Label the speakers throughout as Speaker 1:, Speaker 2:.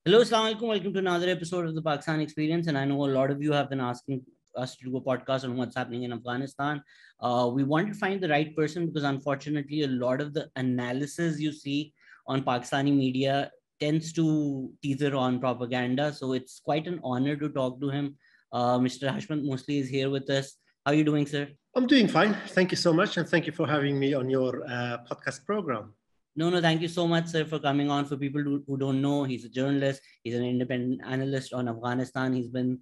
Speaker 1: Hello, Assalamu alaikum. Welcome to another episode of the Pakistan Experience. And I know a lot of you have been asking us to do a podcast on what's happening in Afghanistan. We wanted to find the right person because unfortunately, a lot of the analysis you see on Pakistani media tends to teeter on propaganda. So it's quite an honor to talk to him. Mr. Hashmat Moslih is here with us. How are you doing, sir?
Speaker 2: I'm doing fine. Thank you so much. And thank you for having me on your podcast program.
Speaker 1: No, thank you so much, sir, for coming on. For people who don't know, he's a journalist. He's an independent analyst on Afghanistan. He's been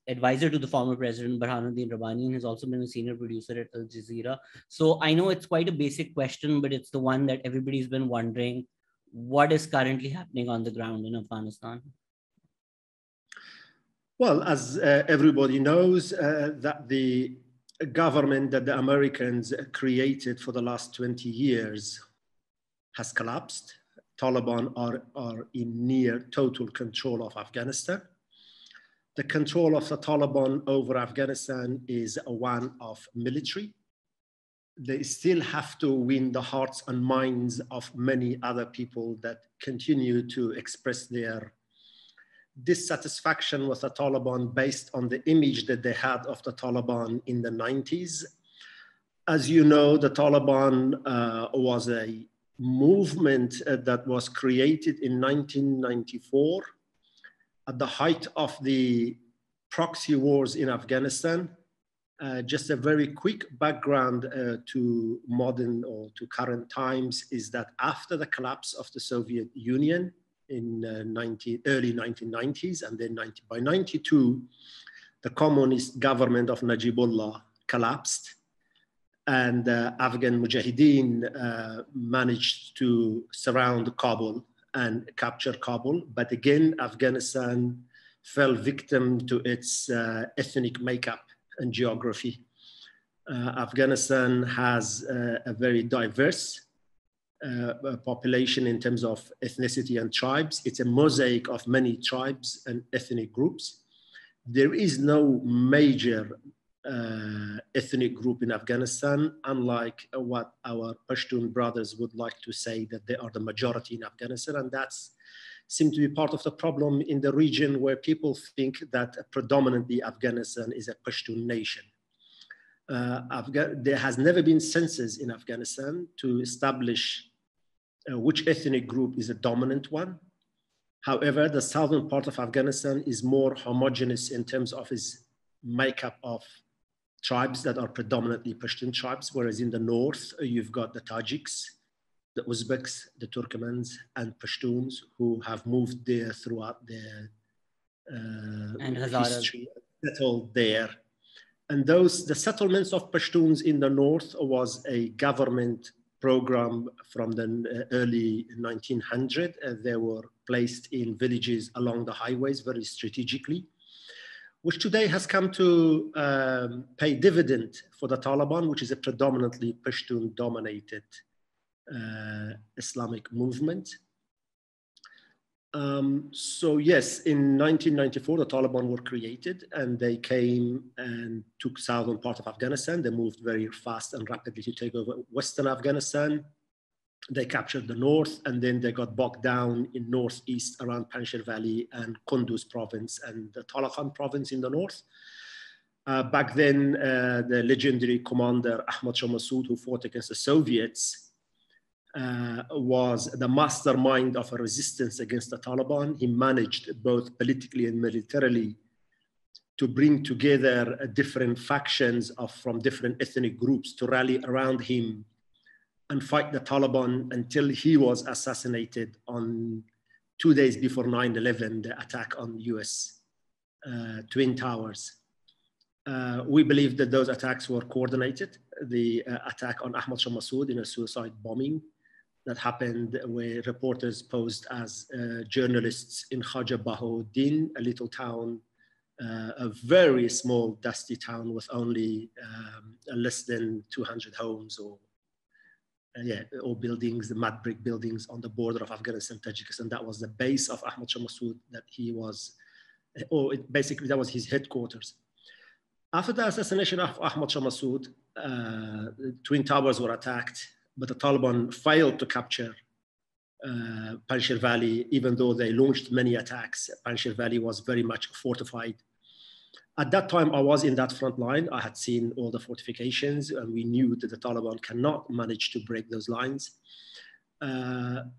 Speaker 1: advisor to the former president, Burhanuddin Rabbani, and has also been a senior producer at Al Jazeera. So I know it's quite a basic question, but it's the one that everybody's been wondering. What is currently happening on the ground in Afghanistan?
Speaker 2: Well, as everybody knows, that the government that the Americans created for the last 20 years has collapsed. Taliban are in near total control of Afghanistan. The control of the Taliban over Afghanistan is one of military. They still have to win the hearts and minds of many other people that continue to express their dissatisfaction with the Taliban based on the image that they had of the Taliban in the 90s. As you know, the Taliban was a movement that was created in 1994 at the height of the proxy wars in Afghanistan. Just a very quick background to modern or to current times is that after the collapse of the Soviet Union in early 1990s, and then by 92, the communist government of Najibullah collapsed, and Afghan Mujahideen managed to surround Kabul and capture Kabul. But again, Afghanistan fell victim to its ethnic makeup and geography. Afghanistan has a very diverse population in terms of ethnicity and tribes. It's a mosaic of many tribes and ethnic groups. There is no major ethnic group in Afghanistan, unlike what our Pashtun brothers would like to say, that they are the majority in Afghanistan. And that's seems to be part of the problem in the region, where people think that predominantly Afghanistan is a Pashtun nation. There has never been census in Afghanistan to establish which ethnic group is a dominant one. However, the southern part of Afghanistan is more homogeneous in terms of its makeup of tribes that are predominantly Pashtun tribes, whereas in the north, you've got the Tajiks, the Uzbeks, the Turkmens, and Pashtuns who have moved there throughout their history, settled there. And the settlements of Pashtuns in the north was a government program from the early 1900s. They were placed in villages along the highways very strategically, which today has come to pay dividend for the Taliban, which is a predominantly Pashtun-dominated Islamic movement. So yes, in 1994, the Taliban were created, and they came and took southern part of Afghanistan. They moved very fast and rapidly to take over Western Afghanistan. They captured the north, and then they got bogged down in northeast around Panjshir Valley and Kunduz province and the Talakhan province in the north. Back then, the legendary commander Ahmad Shah Massoud, who fought against the Soviets, was the mastermind of a resistance against the Taliban. He managed both politically and militarily to bring together different factions from different ethnic groups to rally around him and fight the Taliban until he was assassinated on 2 days before 9/11, the attack on US Twin Towers. We believe that those attacks were coordinated. The attack on Ahmad Shah Massoud in a suicide bombing that happened where reporters posed as journalists in Khaja Bahauddin, a little town, a very small, dusty town with only less than 200 homes or buildings, the mud brick buildings on the border of Afghanistan, Tajikistan. That was the base of Ahmad Shah Massoud, that he was, basically that was his headquarters. After the assassination of Ahmad Shah Massoud, the Twin Towers were attacked, but the Taliban failed to capture Panjshir Valley, even though they launched many attacks, Panjshir Valley was very much fortified. At that time, I was in that front line. I had seen all the fortifications, and we knew that the Taliban cannot manage to break those lines. The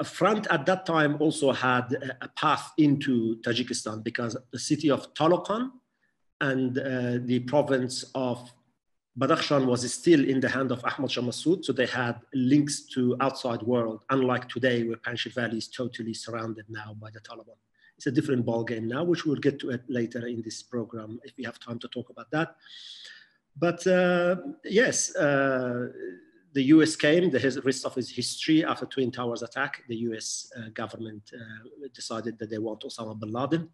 Speaker 2: front at that time also had a path into Tajikistan, because the city of Taloqan and the province of Badakhshan was still in the hand of Ahmad Shah Massoud, so they had links to outside world, unlike today where Panjshir Valley is totally surrounded now by the Taliban. It's a different ballgame now, which we'll get to it later in this program if we have time to talk about that. But yes, the US came, the rest of its history after Twin Towers attack. The US government decided that they want Osama bin Laden.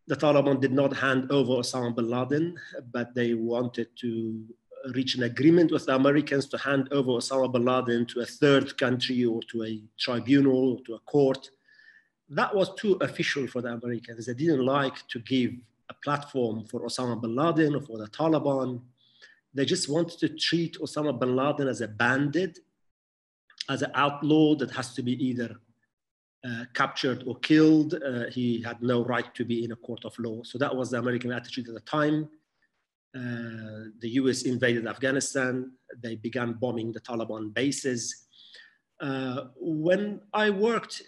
Speaker 2: The Taliban did not hand over Osama bin Laden, but they wanted to reach an agreement with the Americans to hand over Osama bin Laden to a third country or to a tribunal or to a court. That was too official for the Americans. They didn't like to give a platform for Osama bin Laden or for the Taliban. They just wanted to treat Osama bin Laden as a bandit, as an outlaw that has to be either captured or killed. He had no right to be in a court of law. So that was the American attitude at the time. The US invaded Afghanistan. They began bombing the Taliban bases. When I worked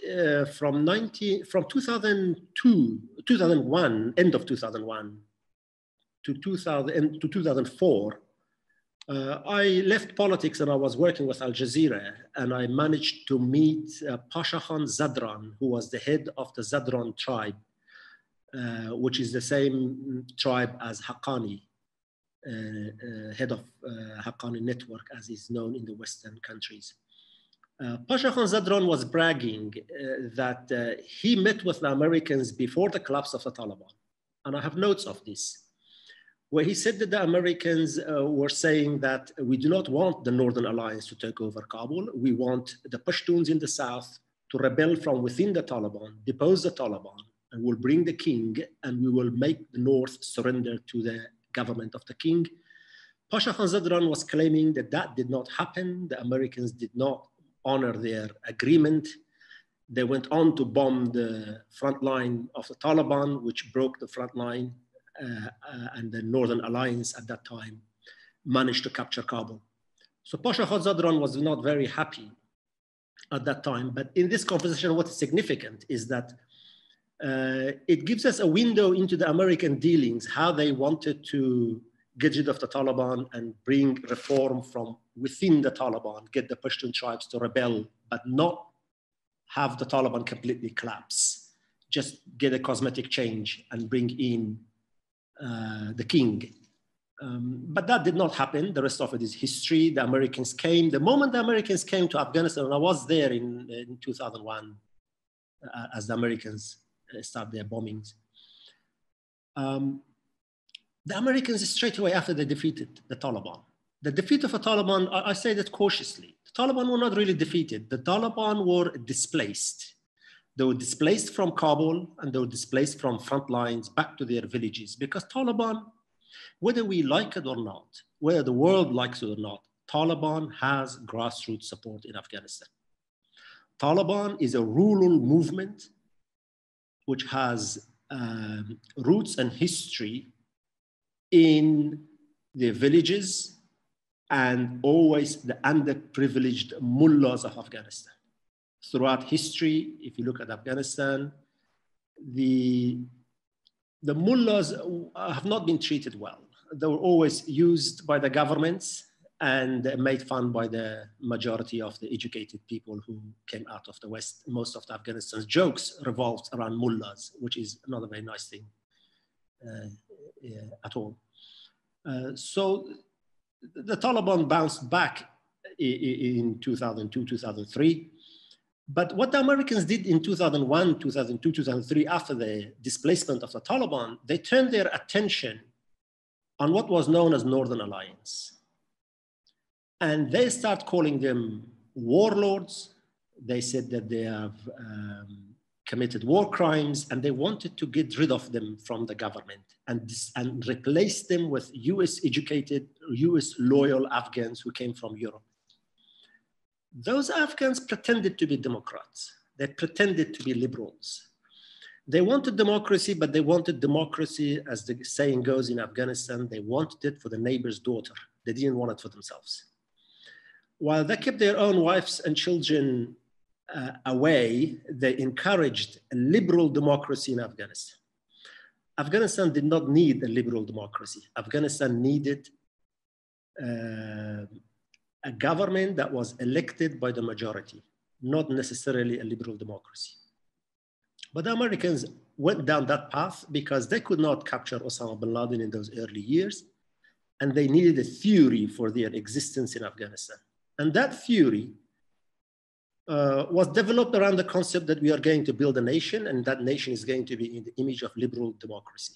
Speaker 2: from 2001, end of 2001 to 2004, I left politics and I was working with Al Jazeera, and I managed to meet Pasha Khan Zadran, who was the head of the Zadran tribe, which is the same tribe as Haqqani, head of Haqqani network as is known in the Western countries. Pasha Khan Zadran was bragging that he met with the Americans before the collapse of the Taliban. And I have notes of this, where he said that the Americans were saying that we do not want the Northern Alliance to take over Kabul. We want the Pashtuns in the south to rebel from within the Taliban, depose the Taliban, and we'll bring the king, and we will make the North surrender to the government of the king. Pasha Khan Zadran was claiming that that did not happen. The Americans did not honor their agreement. They went on to bomb the front line of the Taliban, which broke the front line. And the Northern Alliance at that time managed to capture Kabul. So Pasha Khan Zadran was not very happy at that time. But in this conversation, what is significant is that it gives us a window into the American dealings, how they wanted to get rid of the Taliban and bring reform from within the Taliban, get the Pashtun tribes to rebel, but not have the Taliban completely collapse, just get a cosmetic change and bring in the king. But that did not happen. The rest of it is history. The Americans came. The moment the Americans came to Afghanistan, and I was there in 2001 as the Americans started their bombings. The Americans straight away after they defeated the Taliban. The defeat of the Taliban, I say that cautiously. The Taliban were not really defeated. The Taliban were displaced. They were displaced from Kabul and they were displaced from front lines back to their villages, because Taliban, whether we like it or not, whether the world likes it or not, Taliban has grassroots support in Afghanistan. Taliban is a rural movement which has roots and history in the villages and always the underprivileged mullahs of Afghanistan. Throughout history, if you look at Afghanistan, the mullahs have not been treated well. They were always used by the governments and made fun by the majority of the educated people who came out of the West. Most of the Afghanistan's jokes revolved around mullahs, which is not a very nice thing at all. So the Taliban bounced back in 2002, 2003. But what the Americans did in 2001, 2002, 2003, after the displacement of the Taliban, they turned their attention on what was known as Northern Alliance. And they start calling them warlords. They said that they have committed war crimes, and they wanted to get rid of them from the government and replace them with US educated, US loyal Afghans who came from Europe. those Afghans pretended to be Democrats. They pretended to be liberals. They wanted democracy, but they wanted democracy, as the saying goes in Afghanistan, they wanted it for the neighbor's daughter. They didn't want it for themselves. While they kept their own wives and children away, they encouraged a liberal democracy in Afghanistan. Afghanistan did not need a liberal democracy. Afghanistan needed a government that was elected by the majority, not necessarily a liberal democracy. But the Americans went down that path because they could not capture Osama bin Laden in those early years, and they needed a theory for their existence in Afghanistan. And that theory was developed around the concept that we are going to build a nation, and that nation is going to be in the image of liberal democracy.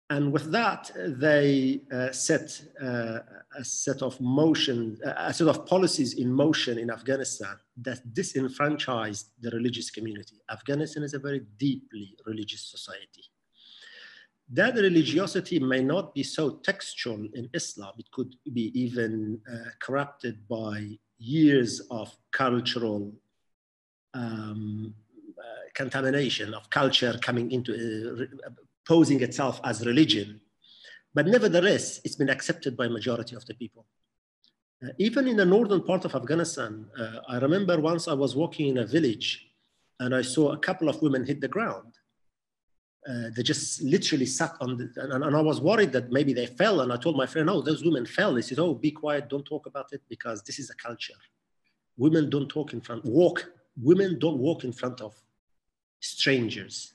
Speaker 2: And with that, they set a set of policies in motion in Afghanistan that disenfranchised the religious community. Afghanistan is a very deeply religious society. That religiosity may not be so textual in Islam. It could be even corrupted by years of cultural contamination, of culture coming into posing itself as religion. But nevertheless, it's been accepted by majority of the people. Even in the northern part of Afghanistan, I remember once I was walking in a village and I saw a couple of women hit the ground. They just literally sat on the, and I was worried that maybe they fell. And I told my friend, "Oh, those women fell." He said, "Oh, be quiet, don't talk about it, because this is a culture. Women don't talk in front, women don't walk in front of strangers."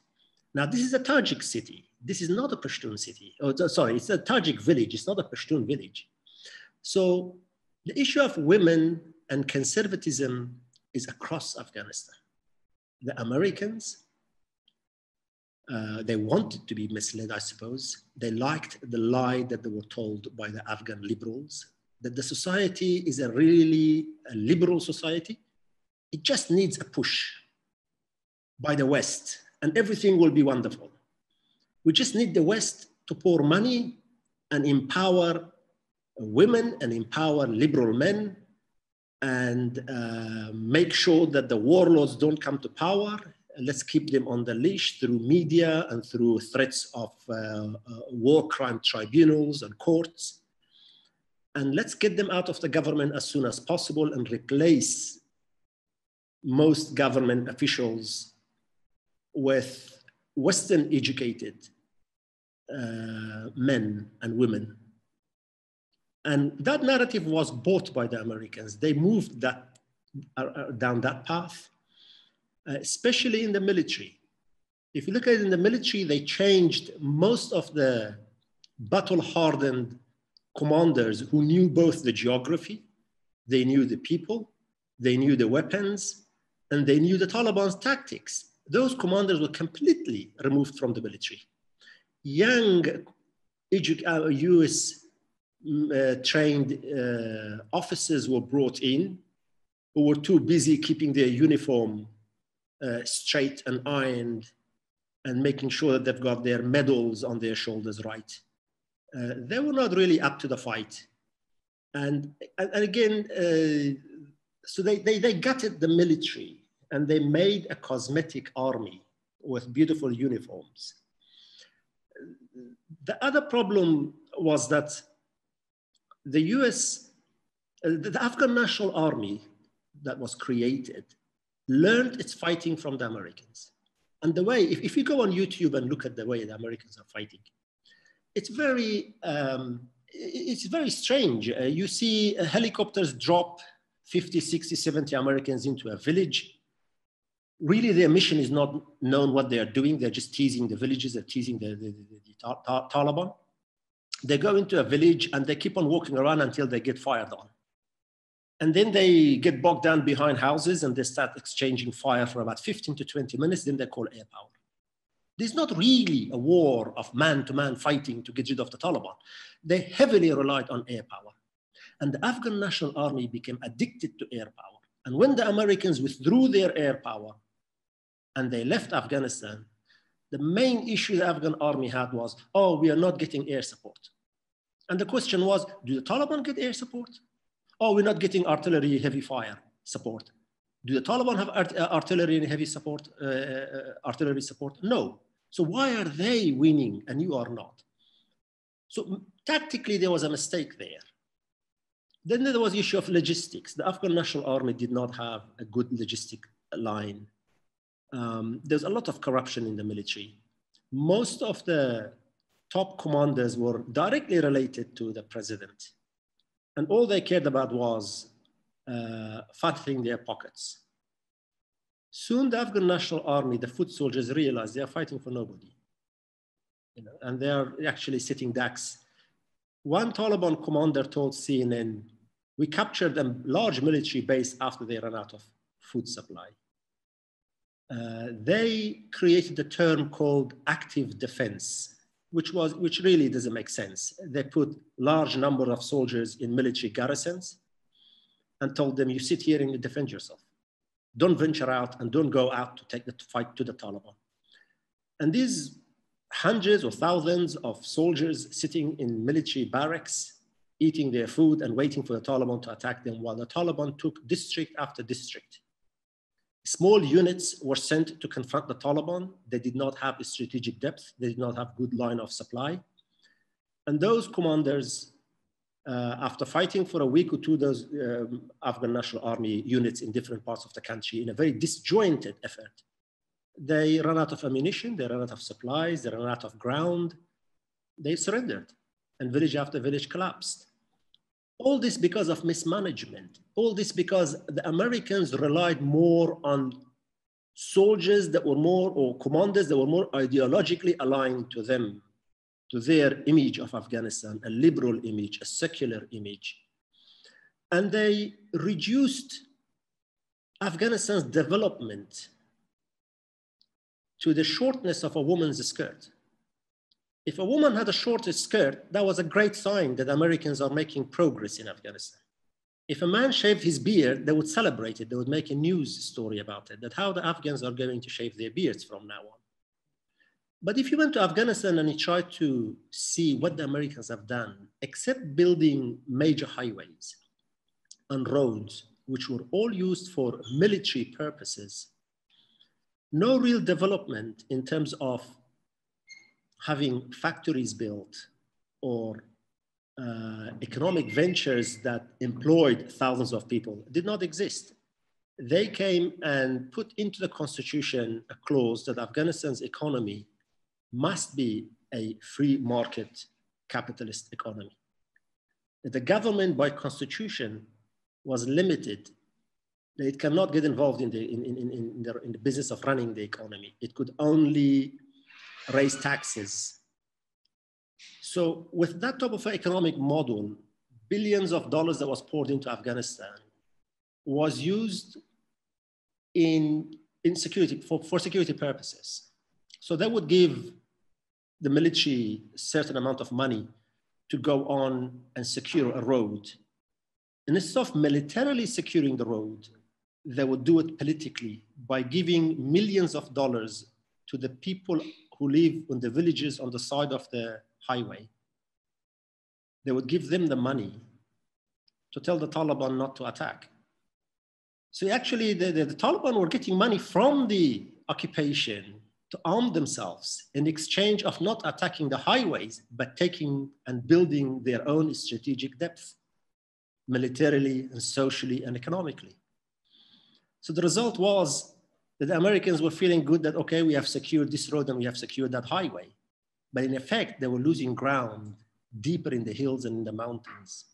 Speaker 2: Now, this is a Tajik city. This is not a Pashtun city. Oh, sorry, it's a Tajik village. It's not a Pashtun village. So the issue of women and conservatism is across Afghanistan. The Americans, they wanted to be misled, I suppose. They liked the lie that they were told by the Afghan liberals, that the society is a really liberal society. It just needs a push by the West, and everything will be wonderful. We just need the West to pour money and empower women and empower liberal men and make sure that the warlords don't come to power. Let's keep them on the leash through media and through threats of war crime tribunals and courts. And let's get them out of the government as soon as possible and replace most government officials with Western educated men and women. And that narrative was bought by the Americans. They moved that, down that path, especially in the military. If you look at it in the military, they changed most of the battle-hardened commanders who knew both the geography, they knew the people, they knew the weapons, and they knew the Taliban's tactics. Those commanders were completely removed from the military. Young US trained officers were brought in who were too busy keeping their uniform straight and ironed and making sure that they've got their medals on their shoulders right. They were not really up to the fight. And again, so they gutted the military and they made a cosmetic army with beautiful uniforms. The other problem was that the US, the Afghan National Army that was created learned its fighting from the Americans. And the way, if you go on YouTube and look at the way the Americans are fighting, it's very strange. You see helicopters drop 50, 60, 70 Americans into a village. Really, their mission is not known what they are doing. They're just teasing the villages, they're teasing the Taliban. They go into a village and they keep on walking around until they get fired on. And then they get bogged down behind houses and they start exchanging fire for about 15 to 20 minutes, then they call air power. There's not really a war of man-to-man fighting to get rid of the Taliban. They heavily relied on air power. And the Afghan National Army became addicted to air power. And when the Americans withdrew their air power and they left Afghanistan, the main issue the Afghan army had was, oh, we are not getting air support. And the question was, do the Taliban get air support? Oh, we're not getting artillery heavy fire support. Do the Taliban have artillery and heavy support, artillery support? No. So why are they winning and you are not? So tactically, there was a mistake there. Then there was the issue of logistics. The Afghan National Army did not have a good logistic line. There's a lot of corruption in the military. Most of the top commanders were directly related to the president. And all they cared about was fattening their pockets. Soon the Afghan National Army, the foot soldiers, realized they are fighting for nobody. And they are actually sitting ducks. One Taliban commander told CNN, we captured a large military base after they ran out of food supply. They created a term called active defense, which really doesn't make sense. They put large number of soldiers in military garrisons and told them, you sit here and you defend yourself. Don't venture out and don't go out to take the fight to the Taliban. And these hundreds or thousands of soldiers sitting in military barracks, eating their food and waiting for the Taliban to attack them, while the Taliban took district after district. Small units were sent to confront the Taliban. They did not have a strategic depth. They did not have good line of supply. And those commanders, after fighting for a week or two, those Afghan National Army units in different parts of the country in a very disjointed effort, they ran out of ammunition, they ran out of supplies, they ran out of ground. They surrendered, and village after village collapsed. All this because of mismanagement. All this because the Americans relied more on soldiers that were more, or commanders that were more ideologically aligned to them, to their image of Afghanistan, a liberal image, a secular image. And they reduced Afghanistan's development to the shortness of a woman's skirt. If a woman had a shorter skirt, that was a great sign that Americans are making progress in Afghanistan. If a man shaved his beard, they would celebrate it. They would make a news story about it, that how the Afghans are going to shave their beards from now on. But if you went to Afghanistan and you tried to see what the Americans have done, except building major highways and roads, which were all used for military purposes, no real development in terms of having factories built or economic ventures that employed thousands of people did not exist. They came and put into the constitution a clause that Afghanistan's economy must be a free market capitalist economy. The government by constitution was limited. It cannot get involved in the business of running the economy. It could only raise taxes. So with that type of economic model, billions of dollars that was poured into Afghanistan was used in security, for security purposes. So that would give the military a certain amount of money to go on and secure a road. And instead of militarily securing the road, they would do it politically by giving millions of dollars to the people who live in the villages on the side of the highway. They would give them the money to tell the Taliban not to attack. So actually the Taliban were getting money from the occupation to arm themselves in exchange of not attacking the highways, but taking and building their own strategic depth, militarily and socially and economically. So the result was that the Americans were feeling good that, okay, we have secured this road and we have secured that highway. But in effect, they were losing ground deeper in the hills and in the mountains.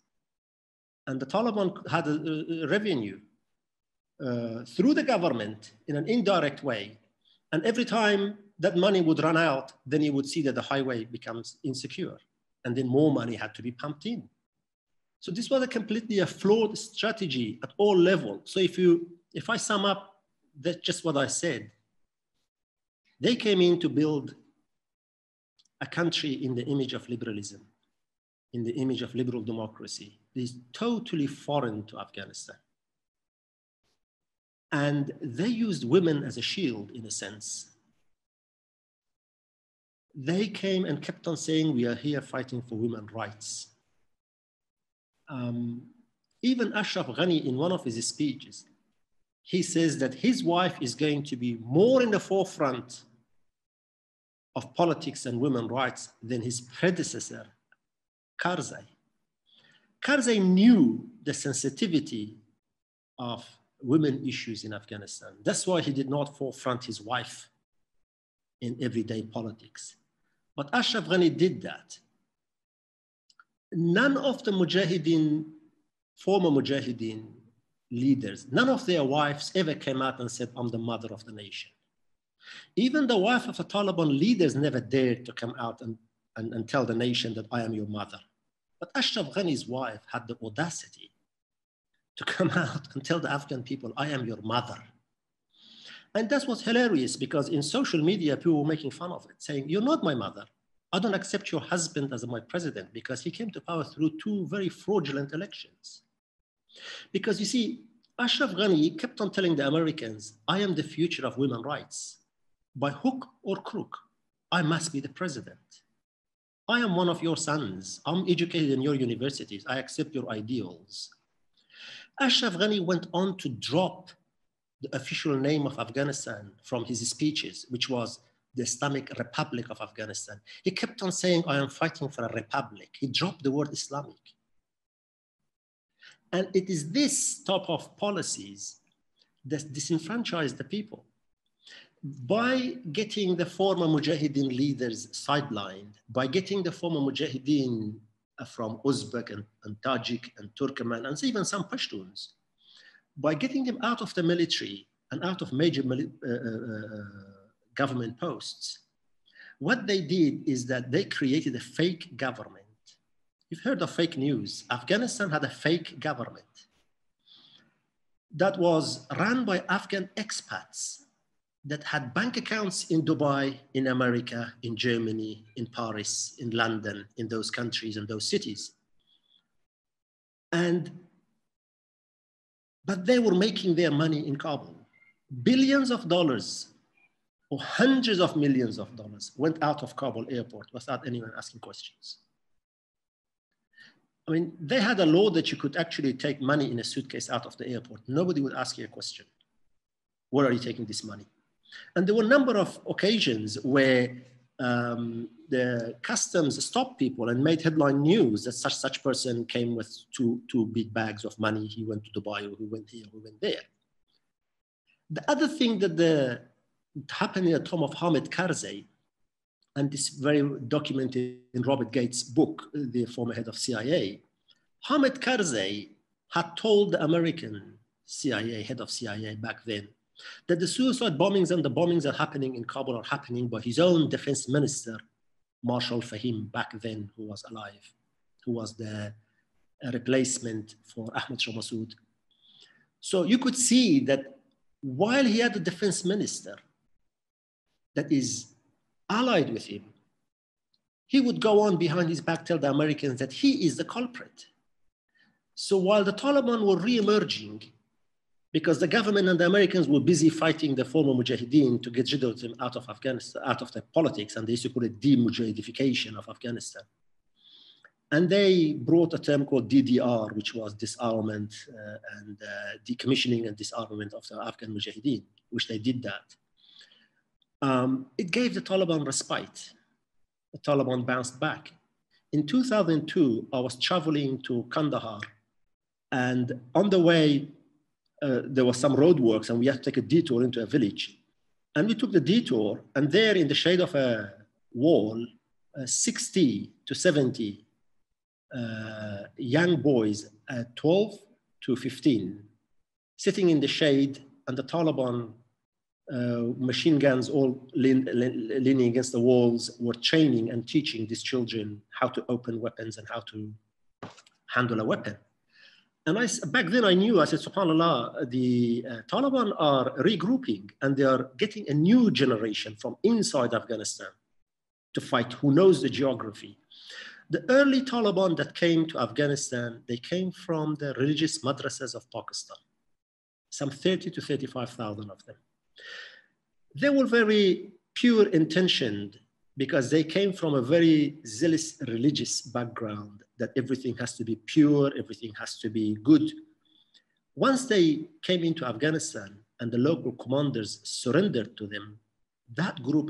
Speaker 2: And the Taliban had a revenue through the government in an indirect way. And every time that money would run out, then you would see that the highway becomes insecure. And then more money had to be pumped in. So this was a completely flawed strategy at all levels. So if I sum up, that's just what I said. They came in to build a country in the image of liberalism, in the image of liberal democracy. It is totally foreign to Afghanistan. And they used women as a shield, in a sense. They came and kept on saying, we are here fighting for women's rights. Even Ashraf Ghani, in one of his speeches, he says that his wife is going to be more in the forefront of politics and women's rights than his predecessor, Karzai. Karzai knew the sensitivity of women issues in Afghanistan. That's why he did not forefront his wife in everyday politics. But Ashraf Ghani did that. None of the Mujahideen, former Mujahideen leaders, none of their wives ever came out and said, I'm the mother of the nation. Even the wife of the Taliban leaders never dared to come out and tell the nation that I am your mother. But Ashraf Ghani's wife had the audacity to come out and tell the Afghan people, I am your mother. And that's what's hilarious, because in social media, people were making fun of it, saying, you're not my mother. I don't accept your husband as my president because he came to power through 2 very fraudulent elections. Because you see, Ashraf Ghani kept on telling the Americans, I am the future of women's rights. By hook or crook, I must be the president. I am one of your sons. I'm educated in your universities. I accept your ideals. Ashraf Ghani went on to drop the official name of Afghanistan from his speeches, which was the Islamic Republic of Afghanistan. He kept on saying, I am fighting for a republic. He dropped the word Islamic. And it is this type of policies that disenfranchise the people. By getting the former Mujahideen leaders sidelined, by getting the former Mujahideen from Uzbek and Tajik and Turkmen, and even some Pashtuns, by getting them out of the military and out of major government posts, what they did is that they created a fake government. You've heard of fake news. Afghanistan had a fake government that was run by Afghan expats that had bank accounts in Dubai, in America, in Germany, in Paris, in London, in those countries and those cities. But they were making their money in Kabul. Billions of dollars or hundreds of millions of dollars went out of Kabul airport without anyone asking questions. I mean, they had a law that you could actually take money in a suitcase out of the airport. Nobody would ask you a question. Where are you taking this money? And there were a number of occasions where the customs stopped people and made headline news that such person came with two big bags of money. He went to Dubai, or he went here, or he went there. The other thing that happened in the time of Hamid Karzai, and this very documented in Robert Gates' book, the former head of CIA, Hamid Karzai had told the American CIA, head of CIA back then, that the suicide bombings and the bombings that are happening in Kabul are happening by his own defense minister, Marshal Fahim, back then, who was alive, who was the replacement for Ahmad Shah Massoud. So you could see that while he had a defense minister that is allied with him, he would go on behind his back, tell the Americans that he is the culprit. So while the Taliban were re-emerging, because the government and the Americans were busy fighting the former Mujahideen to get rid of them out of Afghanistan, out of the politics, and they used to call it de-Mujahidification of Afghanistan. And they brought a term called DDR, which was disarmament and decommissioning and disarmament of the Afghan Mujahideen, which they did that. It gave the Taliban respite. The Taliban bounced back. In 2002, I was traveling to Kandahar, and on the way, there was some roadworks, and we had to take a detour into a village. And we took the detour, and there in the shade of a wall, 60 to 70 young boys, 12 to 15, sitting in the shade, and the Taliban machine guns all leaning against the walls, were training and teaching these children how to open weapons and how to handle a weapon. And back then I knew, I said, subhanAllah, the Taliban are regrouping, and they are getting a new generation from inside Afghanistan to fight, who knows the geography. The early Taliban that came to Afghanistan, they came from the religious madrasas of Pakistan, some 30 to 35,000 of them. They were very pure intentioned because they came from a very zealous religious background that everything has to be pure, everything has to be good. Once they came into Afghanistan and the local commanders surrendered to them, that group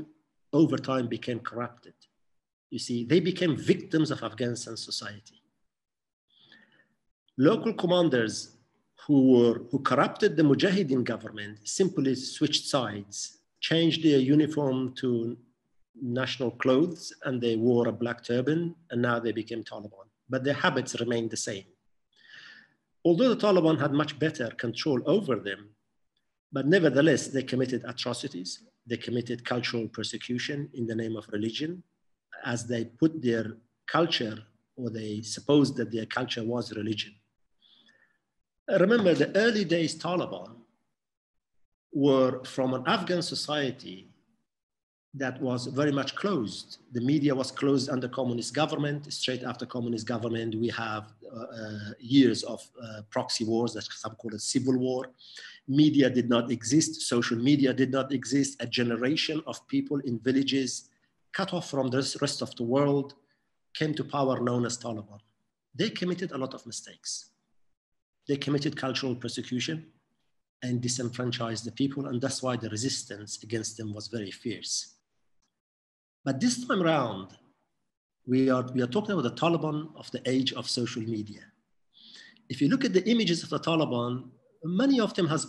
Speaker 2: over time became corrupted. You see, they became victims of Afghanistan society. Local commanders who corrupted the Mujahideen government simply switched sides, changed their uniform to national clothes, and they wore a black turban, and now they became Taliban. But their habits remained the same. Although the Taliban had much better control over them, but nevertheless, they committed atrocities. They committed cultural persecution in the name of religion, as they put their culture, or they supposed that their culture was religion. Remember, the early days Taliban were from an Afghan society that was very much closed. The media was closed under communist government. Straight after communist government, we have years of proxy wars, that some call it civil war. Media did not exist. Social media did not exist. A generation of people in villages cut off from the rest of the world came to power, known as Taliban. They committed a lot of mistakes. They committed cultural persecution and disenfranchised the people, and that's why the resistance against them was very fierce. But this time around, we are talking about the Taliban of the age of social media. If you look at the images of the Taliban, many of them has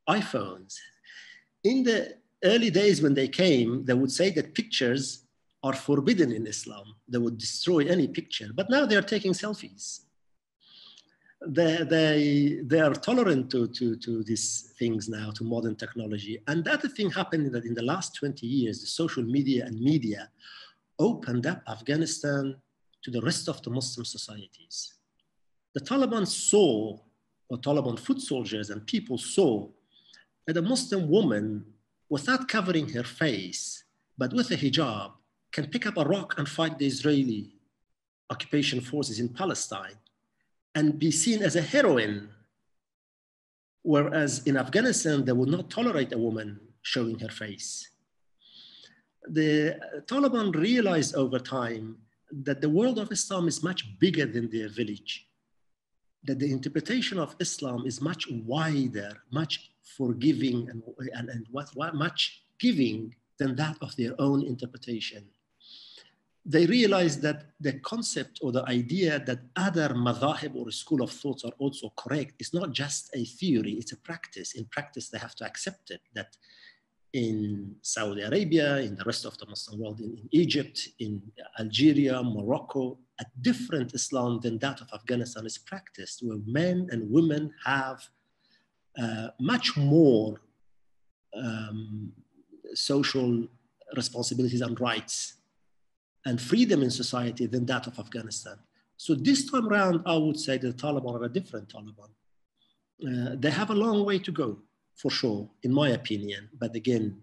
Speaker 2: iPhones. In the early days when they came, they would say that pictures are forbidden in Islam. They would destroy any picture, but now they are taking selfies. They are tolerant to these things now, to modern technology. And that thing happened that in the last 20 years, the social media and media opened up Afghanistan to the rest of the Muslim societies. The Taliban saw, or Taliban foot soldiers and people saw, that a Muslim woman, without covering her face, but with a hijab, can pick up a rock and fight the Israeli occupation forces in Palestine and be seen as a heroine. Whereas in Afghanistan, they would not tolerate a woman showing her face. The Taliban realized over time that the world of Islam is much bigger than their village, that the interpretation of Islam is much wider, much forgiving and much giving than that of their own interpretation. They realized that the concept or the idea that other madhahib or school of thoughts are also correct is not just a theory, it's a practice. In practice, they have to accept it, that in Saudi Arabia, in the rest of the Muslim world, in Egypt, in Algeria, Morocco, a different Islam than that of Afghanistan is practiced, where men and women have much more social responsibilities and rights and freedom in society than that of Afghanistan. So this time around, I would say that the Taliban are a different Taliban. They have a long way to go, for sure, in my opinion. But again,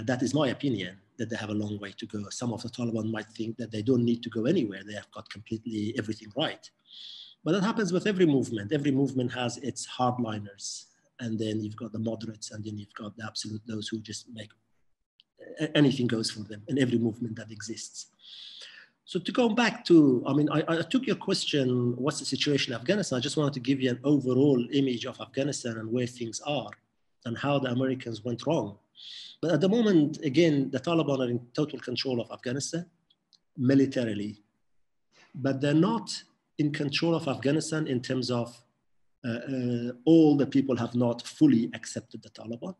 Speaker 2: that is my opinion, that they have a long way to go. Some of the Taliban might think that they don't need to go anywhere. They have got completely everything right. But that happens with every movement. Every movement has its hardliners. And then you've got the moderates, and then you've got the absolute, those who just make anything goes for them in every movement that exists. So to go back to, I took your question, what's the situation in Afghanistan? I just wanted to give you an overall image of Afghanistan and where things are and how the Americans went wrong. But at the moment, again, the Taliban are in total control of Afghanistan militarily, but they're not in control of Afghanistan in terms of all the people have not fully accepted the Taliban.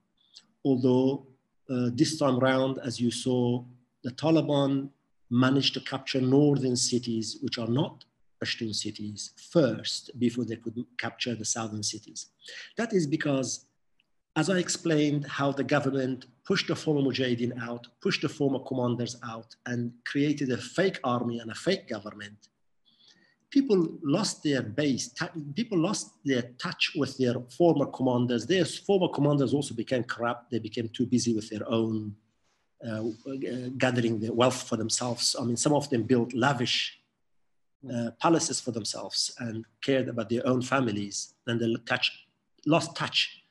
Speaker 2: Although this time around, as you saw, the Taliban managed to capture northern cities, which are not Pashtun cities, first, before they could capture the southern cities. That is because, as I explained, how the government pushed the former Mujahideen out, pushed the former commanders out, and created a fake army and a fake government. People lost their base, people lost their touch with their former commanders. Their former commanders also became corrupt. They became too busy with their own gathering their wealth for themselves. I mean, some of them built lavish palaces for themselves and cared about their own families, and they lost touch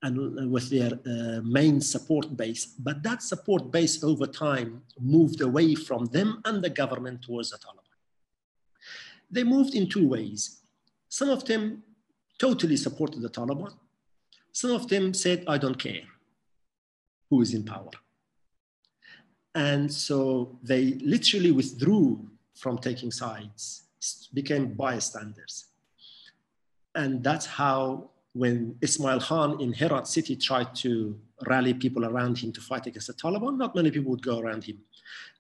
Speaker 2: and with their main support base. But that support base over time moved away from them and the government towards the Taliban. They moved in two ways. Some of them totally supported the Taliban. Some of them said, I don't care who is in power. And so they literally withdrew from taking sides, became bystanders. And that's how, when Ismail Khan in Herat city tried to rally people around him to fight against the Taliban, not many people would go around him.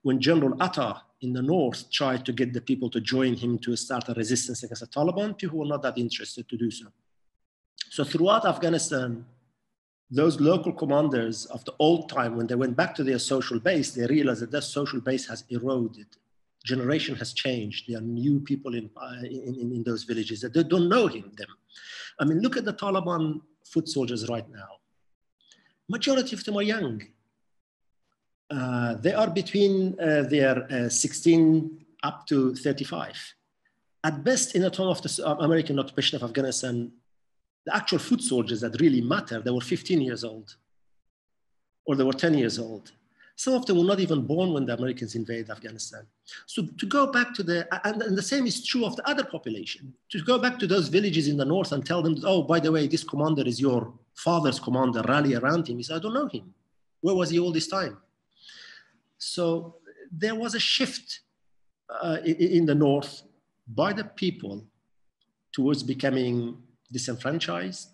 Speaker 2: When General Atta in the north tried to get the people to join him to start a resistance against the Taliban, people were not that interested to do so. So throughout Afghanistan, those local commanders of the old time, when they went back to their social base, they realized that that social base has eroded. Generation has changed. There are new people in those villages that they don't know them. I mean, look at the Taliban foot soldiers right now. Majority of them are young. They are between their 16 up to 35. At best, in the time of the American occupation of Afghanistan, the actual foot soldiers that really matter, they were 15 years old, or they were 10 years old. Some of them were not even born when the Americans invaded Afghanistan. So to go back to and the same is true of the other population, to go back to those villages in the north and tell them, oh, by the way, this commander is your father's commander, rally around him. He said, I don't know him. Where was he all this time? So there was a shift in the north by the people towards becoming disenfranchised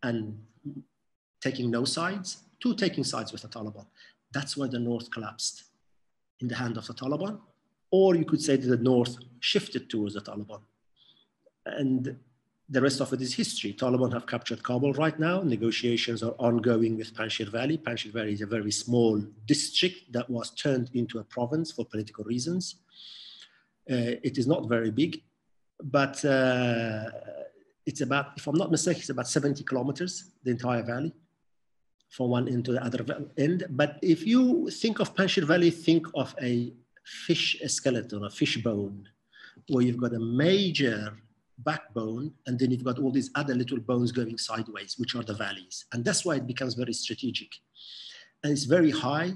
Speaker 2: and taking no sides to taking sides with the Taliban. That's why the north collapsed in the hand of the Taliban, or you could say that the north shifted towards the Taliban. And the rest of it is history. Taliban have captured Kabul right now. Negotiations are ongoing with Panjshir Valley. Panjshir Valley is a very small district that was turned into a province for political reasons. It is not very big, but it's about, if I'm not mistaken, it's about 70 kilometers, the entire valley, from one end to the other end. But if you think of Panjshir Valley, think of a fish skeleton, a fish bone, where you've got a major backbone, and then you've got all these other little bones going sideways, which are the valleys. And that's why it becomes very strategic. And it's very high,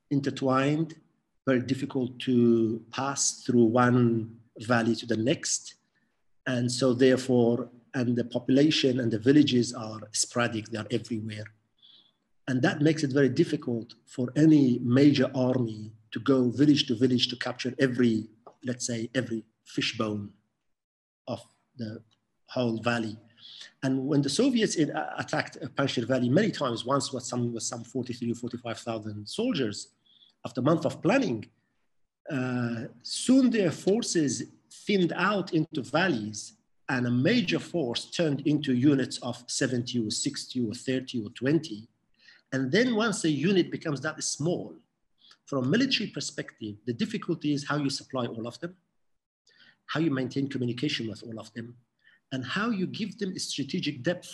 Speaker 2: intertwined, very difficult to pass through one valley to the next. And so therefore, and the population and the villages are sporadic, they are everywhere. And that makes it very difficult for any major army to go village to village to capture every, let's say, every fish bone of the whole valley. And when the Soviets attacked Panjshir Valley many times, once with some 43 or 45,000 soldiers, after a month of planning, soon their forces thinned out into valleys, and a major force turned into units of 70 or 60 or 30 or 20. And then once a unit becomes that small, from a military perspective, the difficulty is how you supply all of them, how you maintain communication with all of them, and how you give them a strategic depth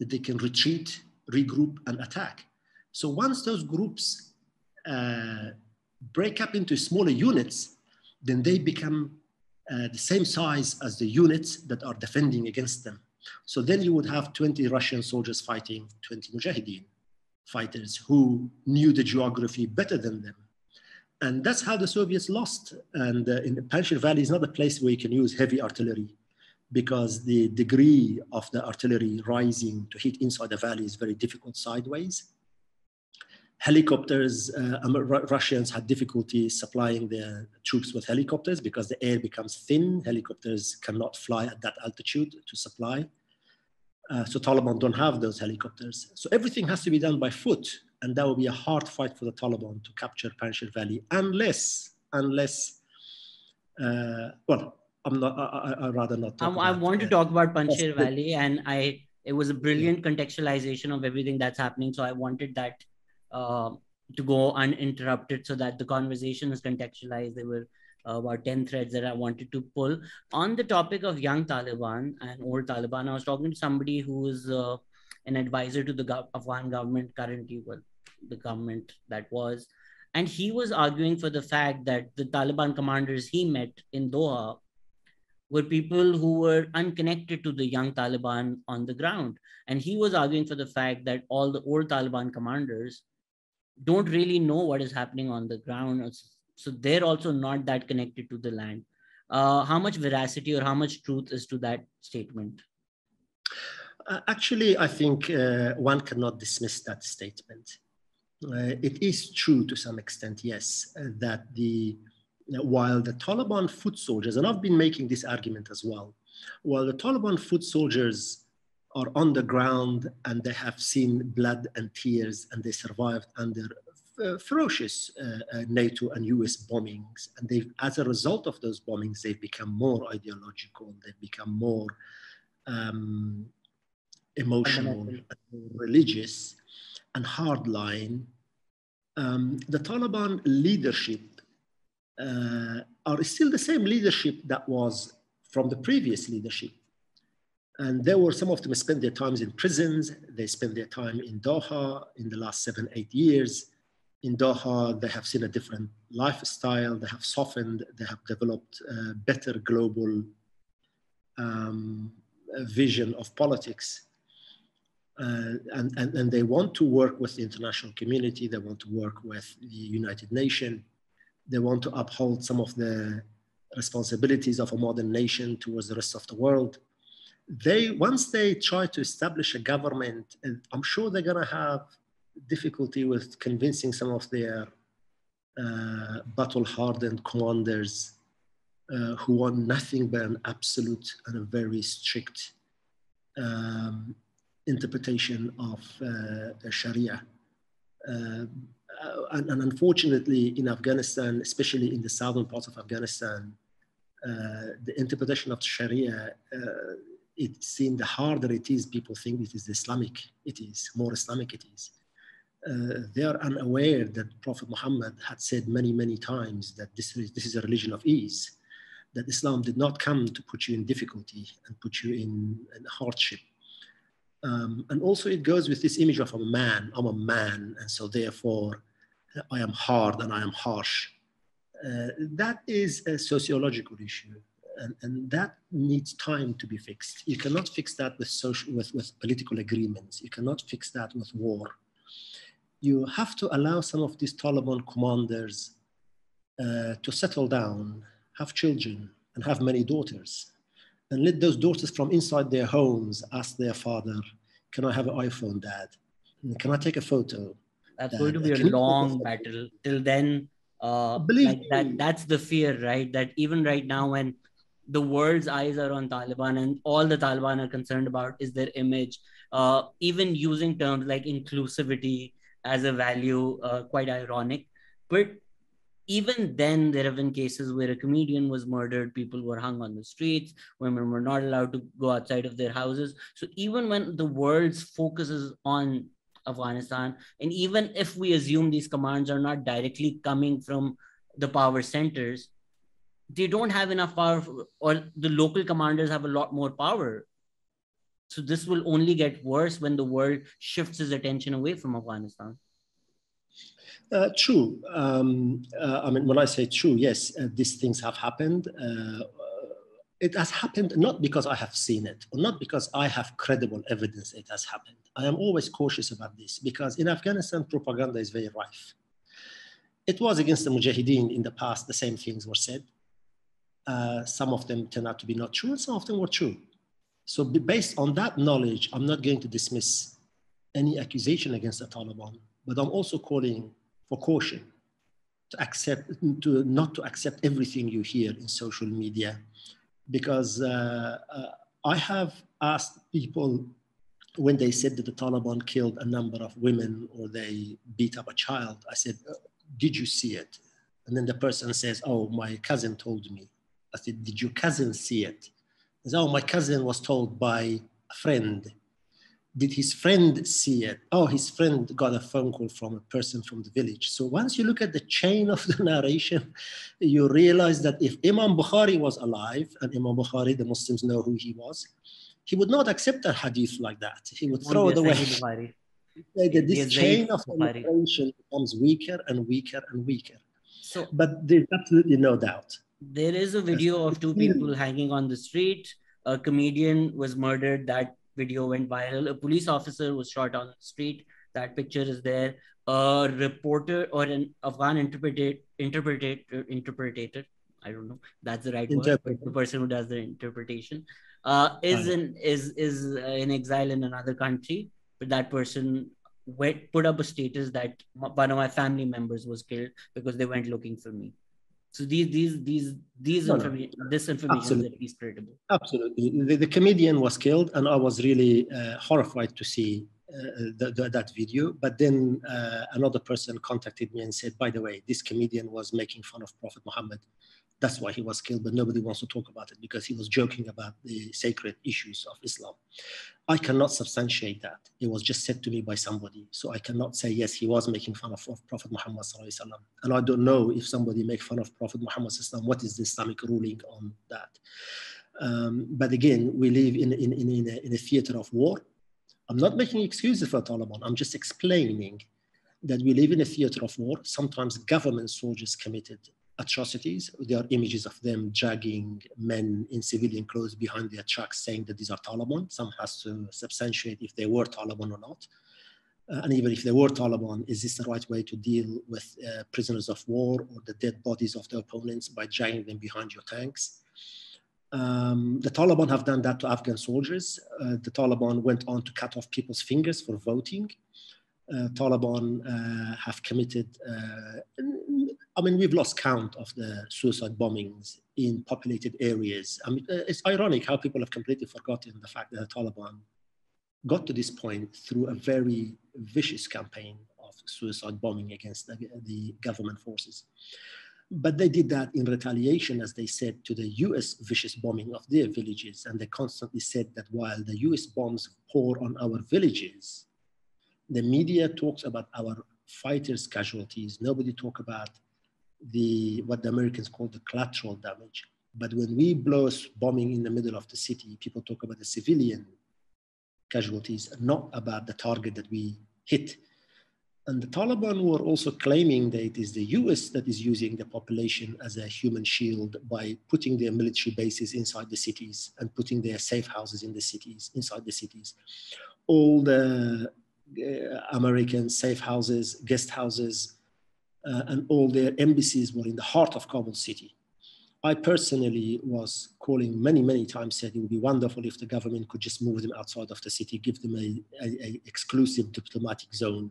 Speaker 2: that they can retreat, regroup, and attack. So once those groups break up into smaller units, then they become the same size as the units that are defending against them. So then you would have 20 Russian soldiers fighting 20 Mujahideen fighters who knew the geography better than them. And that's how the Soviets lost. And in the Panjshir Valley is not a place where you can use heavy artillery, because the degree of the artillery rising to hit inside the valley is very difficult sideways. Helicopters, Russians had difficulty supplying their troops with helicopters because the air becomes thin. Helicopters cannot fly at that altitude to supply. So Taliban don't have those helicopters. So everything has to be done by foot. And that will be a hard fight for the Taliban to capture Panjshir Valley, unless, well, I'd rather not talk about
Speaker 1: I want to talk about Panjshir Valley, and it was a brilliant contextualization of everything that's happening. So I wanted that to go uninterrupted so that the conversation is contextualized. There were about 10 threads that I wanted to pull. On the topic of young Taliban and old Taliban, I was talking to somebody who is an advisor to the Afghan government currently, well, the government that was, and he was arguing for the fact that the Taliban commanders he met in Doha were people who were unconnected to the young Taliban on the ground. And he was arguing for the fact that all the old Taliban commanders don't really know what is happening on the ground. So they're also not that connected to the land. How much veracity or how much truth is to that statement?
Speaker 2: Actually, I think one cannot dismiss that statement. It is true to some extent, yes, that while the Taliban foot soldiers, and I've been making this argument as well, while the Taliban foot soldiers are on the ground and they have seen blood and tears and they survived under ferocious NATO and US bombings, and as a result of those bombings, they've become more ideological, they've become more emotional, and more religious and hardline. The Taliban leadership are still the same leadership that was from the previous leadership. And some of them spent their times in prisons. They spent their time in Doha in the last 7-8 years. In Doha, they have seen a different lifestyle. They have softened. They have developed a better global vision of politics. And they want to work with the international community. They want to work with the United Nations. They want to uphold some of the responsibilities of a modern nation towards the rest of the world. Once they try to establish a government, I'm sure they're going to have difficulty with convincing some of their battle-hardened commanders who want nothing but an absolute and a very strict interpretation of Sharia. And unfortunately, in Afghanistan, especially in the southern parts of Afghanistan, the interpretation of Sharia, it seems the harder it is, people think it is Islamic. It is more Islamic. It is. They are unaware that Prophet Muhammad had said many, many times that this is a religion of ease, that Islam did not come to put you in difficulty and put you in hardship. And also it goes with this image of a man. I'm a man, and so therefore I am hard and I am harsh. That is a sociological issue, and that needs time to be fixed. You cannot fix that with political agreements. You cannot fix that with war. You have to allow some of these Taliban commanders to settle down, have children, and have many daughters. And let those daughters from inside their homes ask their father, can I have an iPhone, Dad? Can I take a photo?
Speaker 1: That's
Speaker 2: Dad,
Speaker 1: going to be a long battle. Till then, that's the fear, right? That even right now, when the world's eyes are on Taliban and all the Taliban are concerned about is their image, even using terms like inclusivity as a value, quite ironic. But even then, there have been cases where a comedian was murdered, people were hung on the streets, women were not allowed to go outside of their houses. So even when the world's focus is on Afghanistan, and even if we assume these commands are not directly coming from the power centers, they don't have enough power, or the local commanders have a lot more power. So this will only get worse when the world shifts its attention away from Afghanistan.
Speaker 2: True. I mean, when I say true, yes, these things have happened. It has happened not because I have seen it, or not because I have credible evidence it has happened. I am always cautious about this because in Afghanistan, propaganda is very rife. It was against the Mujahideen in the past, the same things were said. Some of them turned out to be not true, and some of them were true. So based on that knowledge, I'm not going to dismiss any accusation against the Taliban, but I'm also calling for caution, not to accept everything you hear in social media, because I have asked people when they said that the Taliban killed a number of women or they beat up a child, I said, did you see it? And then the person says, oh, my cousin told me. I said, did your cousin see it? He said, oh, my cousin was told by a friend. Did his friend see it? Oh, his friend got a phone call from a person from the village. So once you look at the chain of the narration, you realize that if Imam Bukhari was alive, and Imam Bukhari, the Muslims know who he was, he would not accept a hadith like that. He would throw it away. This chain of narration becomes weaker and weaker and weaker. So, but there's absolutely no doubt.
Speaker 1: There is a video of two people hanging on the street. A comedian was murdered. That video went viral. A police officer was shot on the street. That picture is there. A reporter or an Afghan interpreter I don't know if that's the right word, but
Speaker 2: Interpret.
Speaker 1: the person who does the interpretation
Speaker 2: Right.
Speaker 1: is in exile in another country, but that person put up a status that one of my family members was killed because they went looking for me. So these
Speaker 2: No, no,
Speaker 1: information, this information is
Speaker 2: absolutely.
Speaker 1: at least credible.
Speaker 2: Absolutely. The comedian was killed, and I was really horrified to see that video. But then another person contacted me and said, by the way, this comedian was making fun of Prophet Muhammad. That's why he was killed, but nobody wants to talk about it because he was joking about the sacred issues of Islam. I cannot substantiate that. It was just said to me by somebody. So I cannot say, yes, he was making fun of Prophet Muhammad. And I don't know if somebody make fun of Prophet Muhammad, what is the Islamic ruling on that? But again, we live in a theater of war. I'm not making excuses for Taliban. I'm just explaining that we live in a theater of war. Sometimes government soldiers committed atrocities. There are images of them dragging men in civilian clothes behind their trucks saying that these are Taliban. Some has to substantiate if they were Taliban or not. And even if they were Taliban, is this the right way to deal with prisoners of war or the dead bodies of the opponents by dragging them behind your tanks? The Taliban have done that to Afghan soldiers. The Taliban went on to cut off people's fingers for voting. Taliban have committed, I mean, we've lost count of the suicide bombings in populated areas. I mean, it's ironic how people have completely forgotten the fact that the Taliban got to this point through a very vicious campaign of suicide bombing against the government forces. But they did that in retaliation, as they said, to the US vicious bombing of their villages. And they constantly said that while the US bombs pour on our villages, the media talks about our fighters' casualties. Nobody talk about what the Americans call the collateral damage. But when we blow a bombing in the middle of the city, people talk about the civilian casualties, not about the target that we hit. And the Taliban were also claiming that it is the US that is using the population as a human shield by putting their military bases inside the cities and putting their safe houses in the cities, inside the cities. All the American safe houses, guest houses, and all their embassies were in the heart of Kabul city. I personally was calling many times, said it would be wonderful if the government could just move them outside of the city, give them a exclusive diplomatic zone.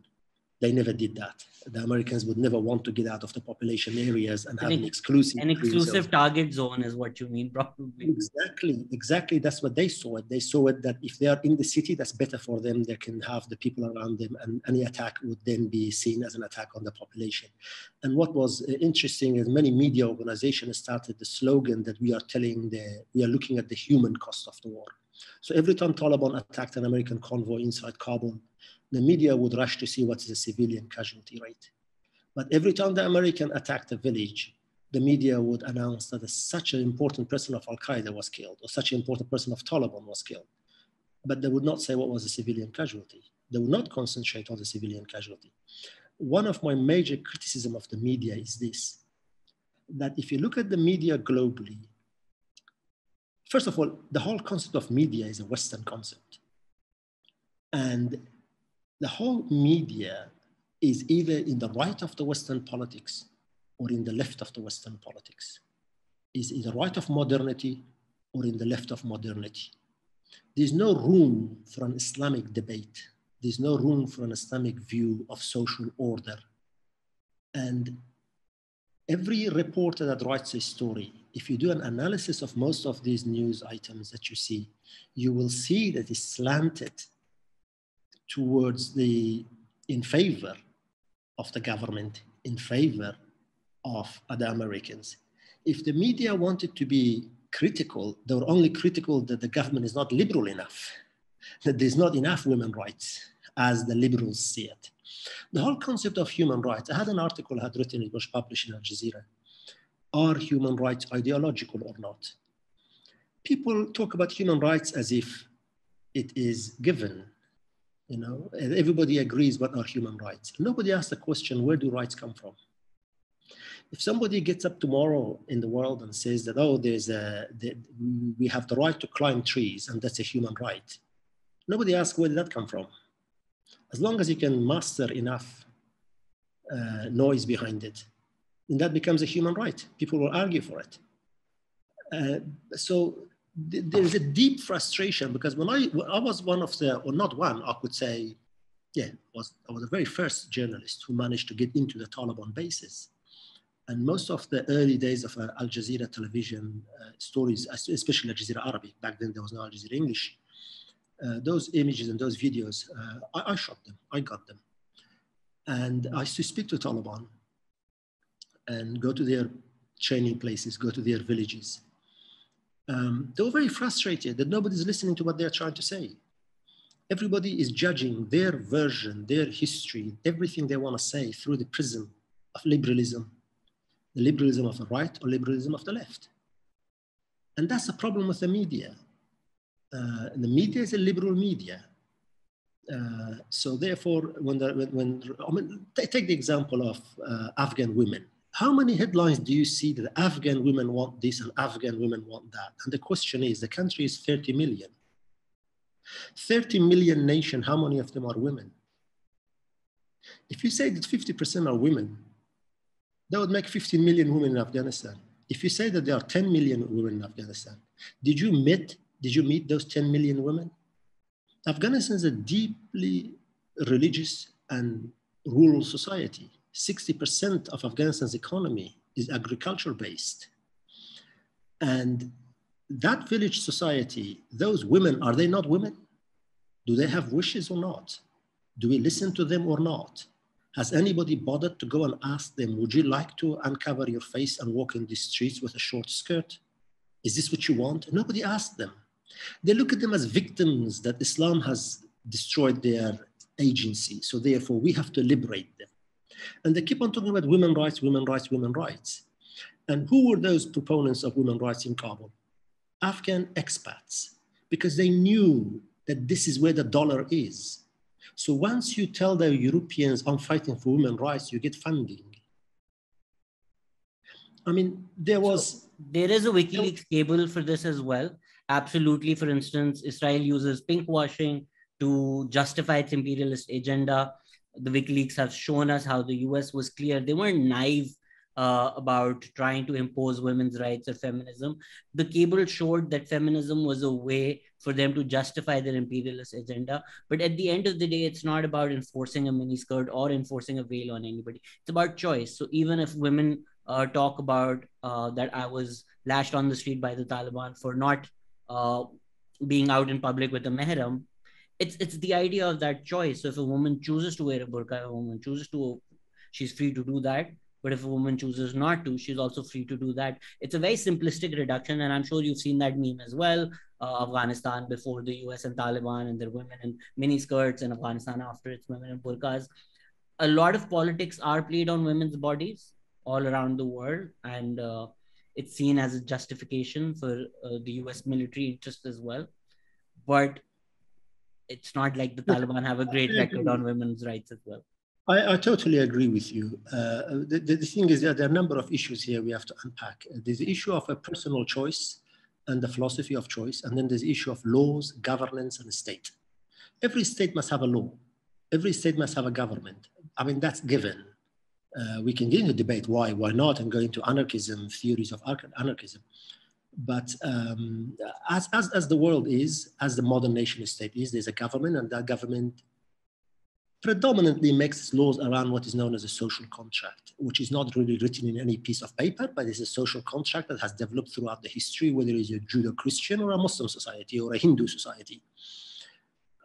Speaker 2: They never did that. The Americans would never want to get out of the population areas and have an exclusive
Speaker 1: target zone is what you mean, probably.
Speaker 2: Exactly. That's what they saw it. They saw it that if they are in the city, that's better for them. They can have the people around them, and any attack would then be seen as an attack on the population. And what was interesting is many media organizations started the slogan that we are looking at the human cost of the war. So every time Taliban attacked an American convoy inside Kabul, the media would rush to see what is the civilian casualty rate. But every time the American attacked a village, the media would announce that such an important person of Al-Qaeda was killed, or such an important person of Taliban was killed. But they would not say what was the civilian casualty. They would not concentrate on the civilian casualty. One of my major criticism of the media is this, that if you look at the media globally, first of all, the whole concept of media is a Western concept. And the whole media is either in the right of the Western politics or in the left of the Western politics. Is in the right of modernity or in the left of modernity. There's no room for an Islamic debate. There's no room for an Islamic view of social order. And every reporter that writes a story, if you do an analysis of most of these news items that you see, you will see that it's slanted towards in favor of the government, in favor of the Americans. If the media wanted to be critical, they were only critical that the government is not liberal enough, that there's not enough women's rights as the liberals see it. The whole concept of human rights, I had an article I had written, it was published in Al Jazeera. Are human rights ideological or not? People talk about human rights as if it is given. You know, everybody agrees what are human rights. Nobody asks the question, where do rights come from? If somebody gets up tomorrow in the world and says that, oh, we have the right to climb trees and that's a human right, nobody asks where did that come from? As long as you can master enough noise behind it, And that becomes a human right. People will argue for it. So there is a deep frustration, because when I was one of the, or not one, I could say, yeah, I was the very first journalist who managed to get into the Taliban bases. And most of the early days of Al Jazeera television stories, especially Al Jazeera Arabic, back then there was no Al Jazeera English, those images and those videos, I shot them, I got them. And I used to speak to Taliban and go to their training places, go to their villages. They were very frustrated that nobody's listening to what they're trying to say. Everybody is judging their version, their history, everything they want to say through the prism of liberalism, the liberalism of the right or liberalism of the left. And that's the problem with the media. The media is a liberal media. So therefore, take the example of Afghan women. How many headlines do you see that Afghan women want this and Afghan women want that? And the question is, the country is 30 million. 30 million nation, how many of them are women? If you say that 50% are women, that would make 15 million women in Afghanistan. If you say that there are 10 million women in Afghanistan, did you meet those 10 million women? Afghanistan is a deeply religious and rural society. 60% of Afghanistan's economy is agriculture based. And that village society, those women, are they not women? Do they have wishes or not? Do we listen to them or not? Has anybody bothered to go and ask them, would you like to uncover your face and walk in the streets with a short skirt? Is this what you want? Nobody asked them. They look at them as victims, that Islam has destroyed their agency. So therefore we have to liberate them. And they keep on talking about women's rights, women's rights, women's rights. And who were those proponents of women's rights in Kabul? Afghan expats, because they knew that this is where the dollar is. So once you tell the Europeans, I'm fighting for women's rights, you get funding. I mean, there is
Speaker 1: a WikiLeaks cable for this as well. Absolutely. For instance, Israel uses pinkwashing to justify its imperialist agenda. The WikiLeaks have shown us how the US was clear. They weren't naive about trying to impose women's rights or feminism. The cable showed that feminism was a way for them to justify their imperialist agenda. But at the end of the day, it's not about enforcing a miniskirt or enforcing a veil on anybody. It's about choice. So even if women talk about that I was lashed on the street by the Taliban for not being out in public with a mehram, it's the idea of that choice. So if a woman chooses to wear a burqa, a woman chooses to, she's free to do that. But if a woman chooses not to, she's also free to do that. It's a very simplistic reduction. And I'm sure you've seen that meme as well. Afghanistan before the US and Taliban and their women in mini skirts, and Afghanistan after its women in burqas. A lot of politics are played on women's bodies all around the world. And it's seen as a justification for the US military interest as well. But it's not like the Taliban have a great record on women's rights as well.
Speaker 2: I totally agree with you. The thing is that there are a number of issues here we have to unpack. There's the issue of a personal choice and the philosophy of choice. And then there's the issue of laws, governance, and the state. Every state must have a law. Every state must have a government. I mean, that's given. We can get into debate why not, and go into anarchism, theories of anarchism. But as the world is, as the modern nation state is, there's a government, and that government predominantly makes laws around what is known as a social contract, which is not really written in any piece of paper, but it's a social contract that has developed throughout the history, whether it's a Judeo-Christian or a Muslim society or a Hindu society.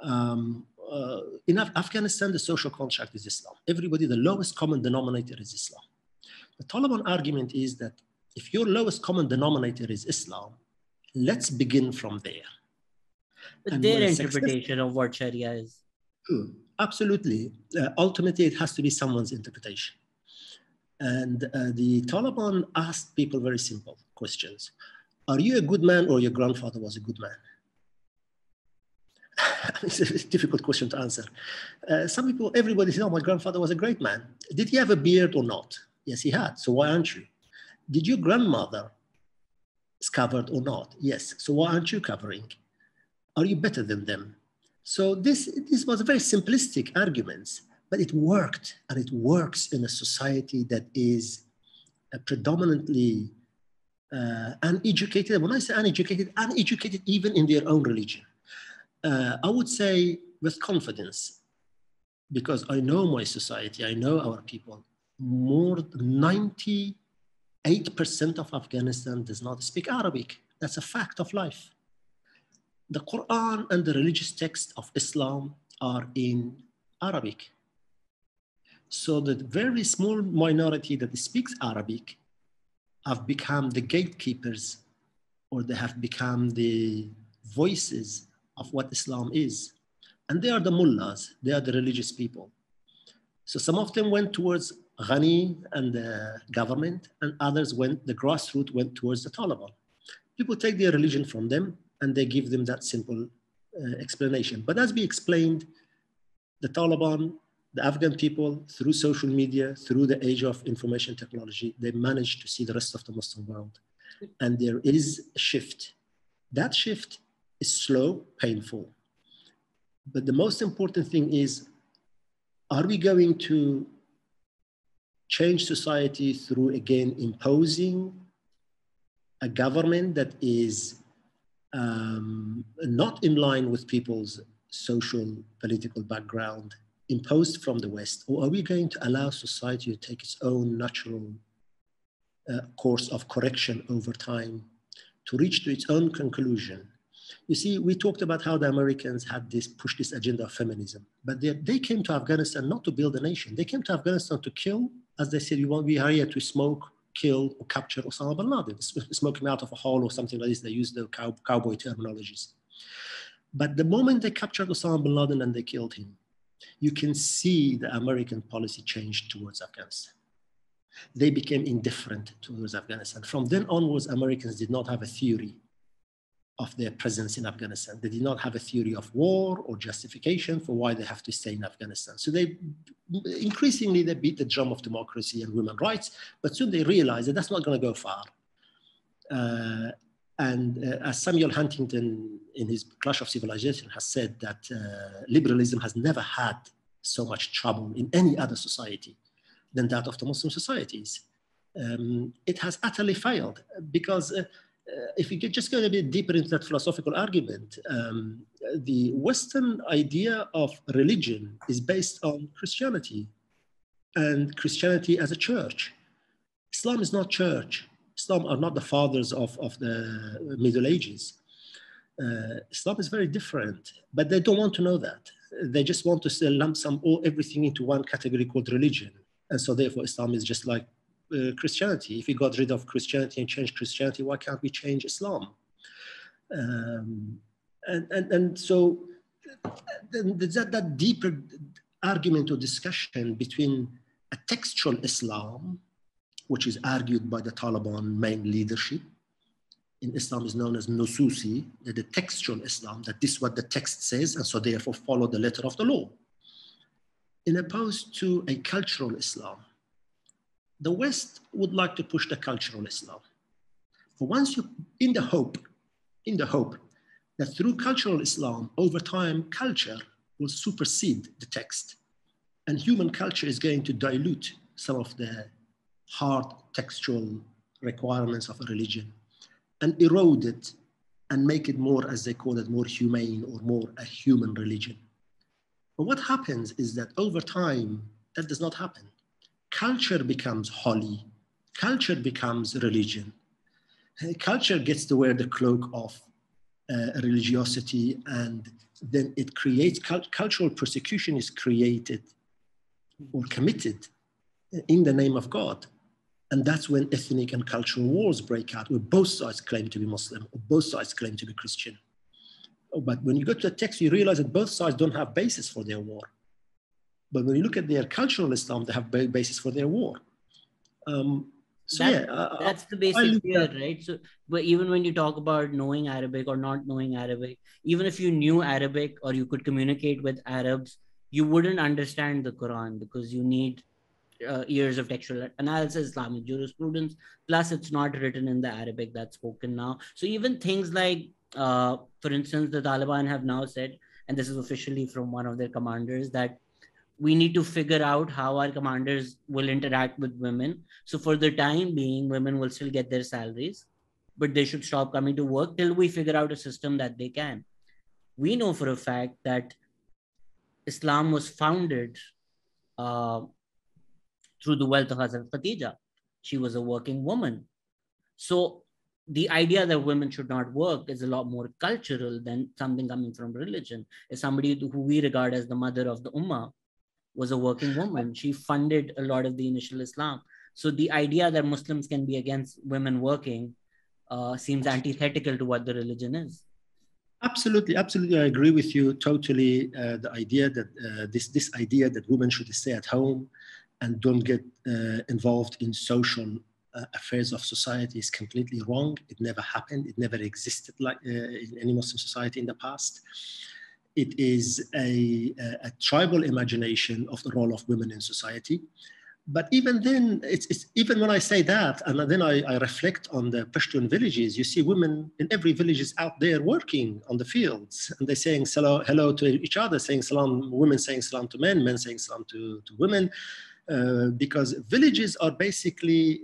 Speaker 2: In Afghanistan, the social contract is Islam. Everybody, the lowest common denominator is Islam. The Taliban argument is that if your lowest common denominator is Islam, let's begin from there.
Speaker 1: But their interpretation of what Sharia is.
Speaker 2: Absolutely. Ultimately, it has to be someone's interpretation. And the Taliban asked people very simple questions. Are you a good man, or your grandfather was a good man? It's a difficult question to answer. Some people, everybody says, oh, my grandfather was a great man. Did he have a beard or not? Yes, he had. So why aren't you? Did your grandmother is covered or not? Yes. So why aren't you covering? Are you better than them? So this was a very simplistic arguments, but it worked, and it works in a society that is predominantly uneducated. When I say uneducated, uneducated even in their own religion. I would say with confidence, because I know my society, I know our people. More than 98% of Afghanistan does not speak Arabic. That's a fact of life. The Quran and the religious texts of Islam are in Arabic. So the very small minority that speaks Arabic have become the gatekeepers, or they have become the voices of what Islam is. And they are the mullahs, they are the religious people. So some of them went towards Ghani and the government, and others went, the grassroots went towards the Taliban. People take their religion from them and they give them that simple explanation. But as we explained, the Taliban, the Afghan people, through social media, through the age of information technology, they managed to see the rest of the Muslim world. And there is a shift. That shift is slow, painful. But the most important thing is, are we going to change society through, again, imposing a government that is not in line with people's social, political background, imposed from the West? Or are we going to allow society to take its own natural course of correction over time to reach to its own conclusion? You see, we talked about how the Americans had pushed this agenda of feminism, but they came to Afghanistan not to build a nation. They came to Afghanistan to kill, as they said, we are here to smoke, kill, or capture Osama bin Laden, smoke him out of a hole or something like this. They use the cowboy terminologies. But the moment they captured Osama bin Laden and they killed him, you can see the American policy changed towards Afghanistan. They became indifferent towards Afghanistan. From then onwards, Americans did not have a theory of their presence in Afghanistan. They did not have a theory of war or justification for why they have to stay in Afghanistan. So they increasingly beat the drum of democracy and women's rights, but soon they realized that that's not going to go far. As Samuel Huntington in his Clash of Civilization has said, that liberalism has never had so much trouble in any other society than that of the Muslim societies. It has utterly failed because if you just go a bit deeper into that philosophical argument, the Western idea of religion is based on Christianity, and Christianity as a church. Islam is not church. Islam are not the fathers of the Middle Ages. Islam is very different, but they don't want to know that. They just want to lump everything into one category called religion. And so therefore Islam is just like Christianity. If we got rid of Christianity and changed Christianity, why can't we change Islam? So there's that deeper argument or discussion between a textual Islam, which is argued by the Taliban main leadership. In Islam is known as Nususi, the textual Islam, that this is what the text says, and so therefore follow the letter of the law. In opposed to a cultural Islam. The West would like to push the cultural Islam. For once you, in the hope that through cultural Islam, over time, culture will supersede the text, and human culture is going to dilute some of the hard textual requirements of a religion and erode it and make it more, as they call it, more humane or more a human religion. But what happens is that over time, that does not happen. Culture becomes holy. Culture becomes religion. Culture gets to wear the cloak of religiosity, and then it creates, cultural persecution is created or committed in the name of God. And that's when ethnic and cultural wars break out, where both sides claim to be Muslim or both sides claim to be Christian. But when you go to the text, you realize that both sides don't have basis for their war. But when you look at their cultural Islam, they have basis for their war.
Speaker 1: That's the basic fear, right? So, but even when you talk about knowing Arabic or not knowing Arabic, even if you knew Arabic or you could communicate with Arabs, you wouldn't understand the Quran because you need years of textual analysis, Islamic jurisprudence, plus it's not written in the Arabic that's spoken now. So even things like, for instance, the Taliban have now said, and this is officially from one of their commanders, that we need to figure out how our commanders will interact with women. So for the time being, women will still get their salaries, but they should stop coming to work till we figure out a system that they can. We know for a fact that Islam was founded uh, through the wealth of Hazrat Khadija. She was a working woman. So the idea that women should not work is a lot more cultural than something coming from religion. Is somebody who we regard as the mother of the Ummah was a working woman. She funded a lot of the initial Islam. So the idea that Muslims can be against women working seems antithetical to what the religion is.
Speaker 2: Absolutely, absolutely. I agree with you totally. The idea that this idea that women should stay at home and don't get involved in social affairs of society is completely wrong. It never happened. It never existed like in any Muslim society in the past. It is a tribal imagination of the role of women in society. But even then, it's even when I say that, and then I reflect on the Pashtun villages, you see women in every village is out there working on the fields, and they're saying hello to each other, saying salam, women saying salam to men saying salam to women, because villages are basically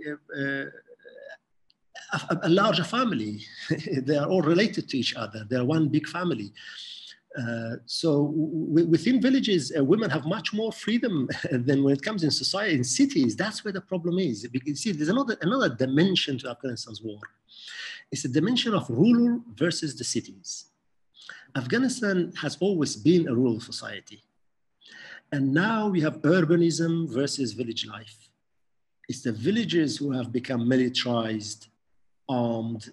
Speaker 2: a larger family. They are all related to each other. They're one big family. So within villages, women have much more freedom than when it comes in society, in cities. That's where the problem is. You see, there's another dimension to Afghanistan's war. It's a dimension of rural versus the cities. Afghanistan has always been a rural society. And now we have urbanism versus village life. It's the villagers who have become militarized, armed,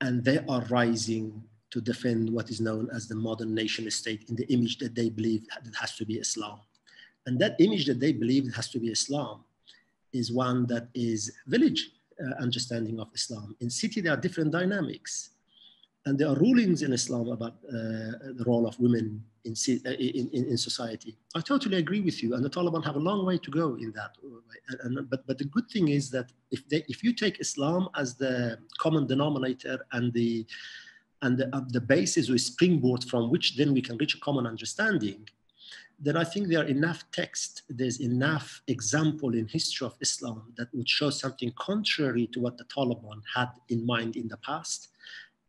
Speaker 2: and they are rising to defend what is known as the modern nation state in the image that they believe that has to be Islam. And that image that they believe has to be Islam is one that is village understanding of Islam. In city, there are different dynamics. And there are rulings in Islam about the role of women in society. I totally agree with you. And the Taliban have a long way to go in that. But the good thing is that if you take Islam as the common denominator and the basis or springboard from which then we can reach a common understanding, then I think there are enough text, there's enough example in history of Islam that would show something contrary to what the Taliban had in mind in the past.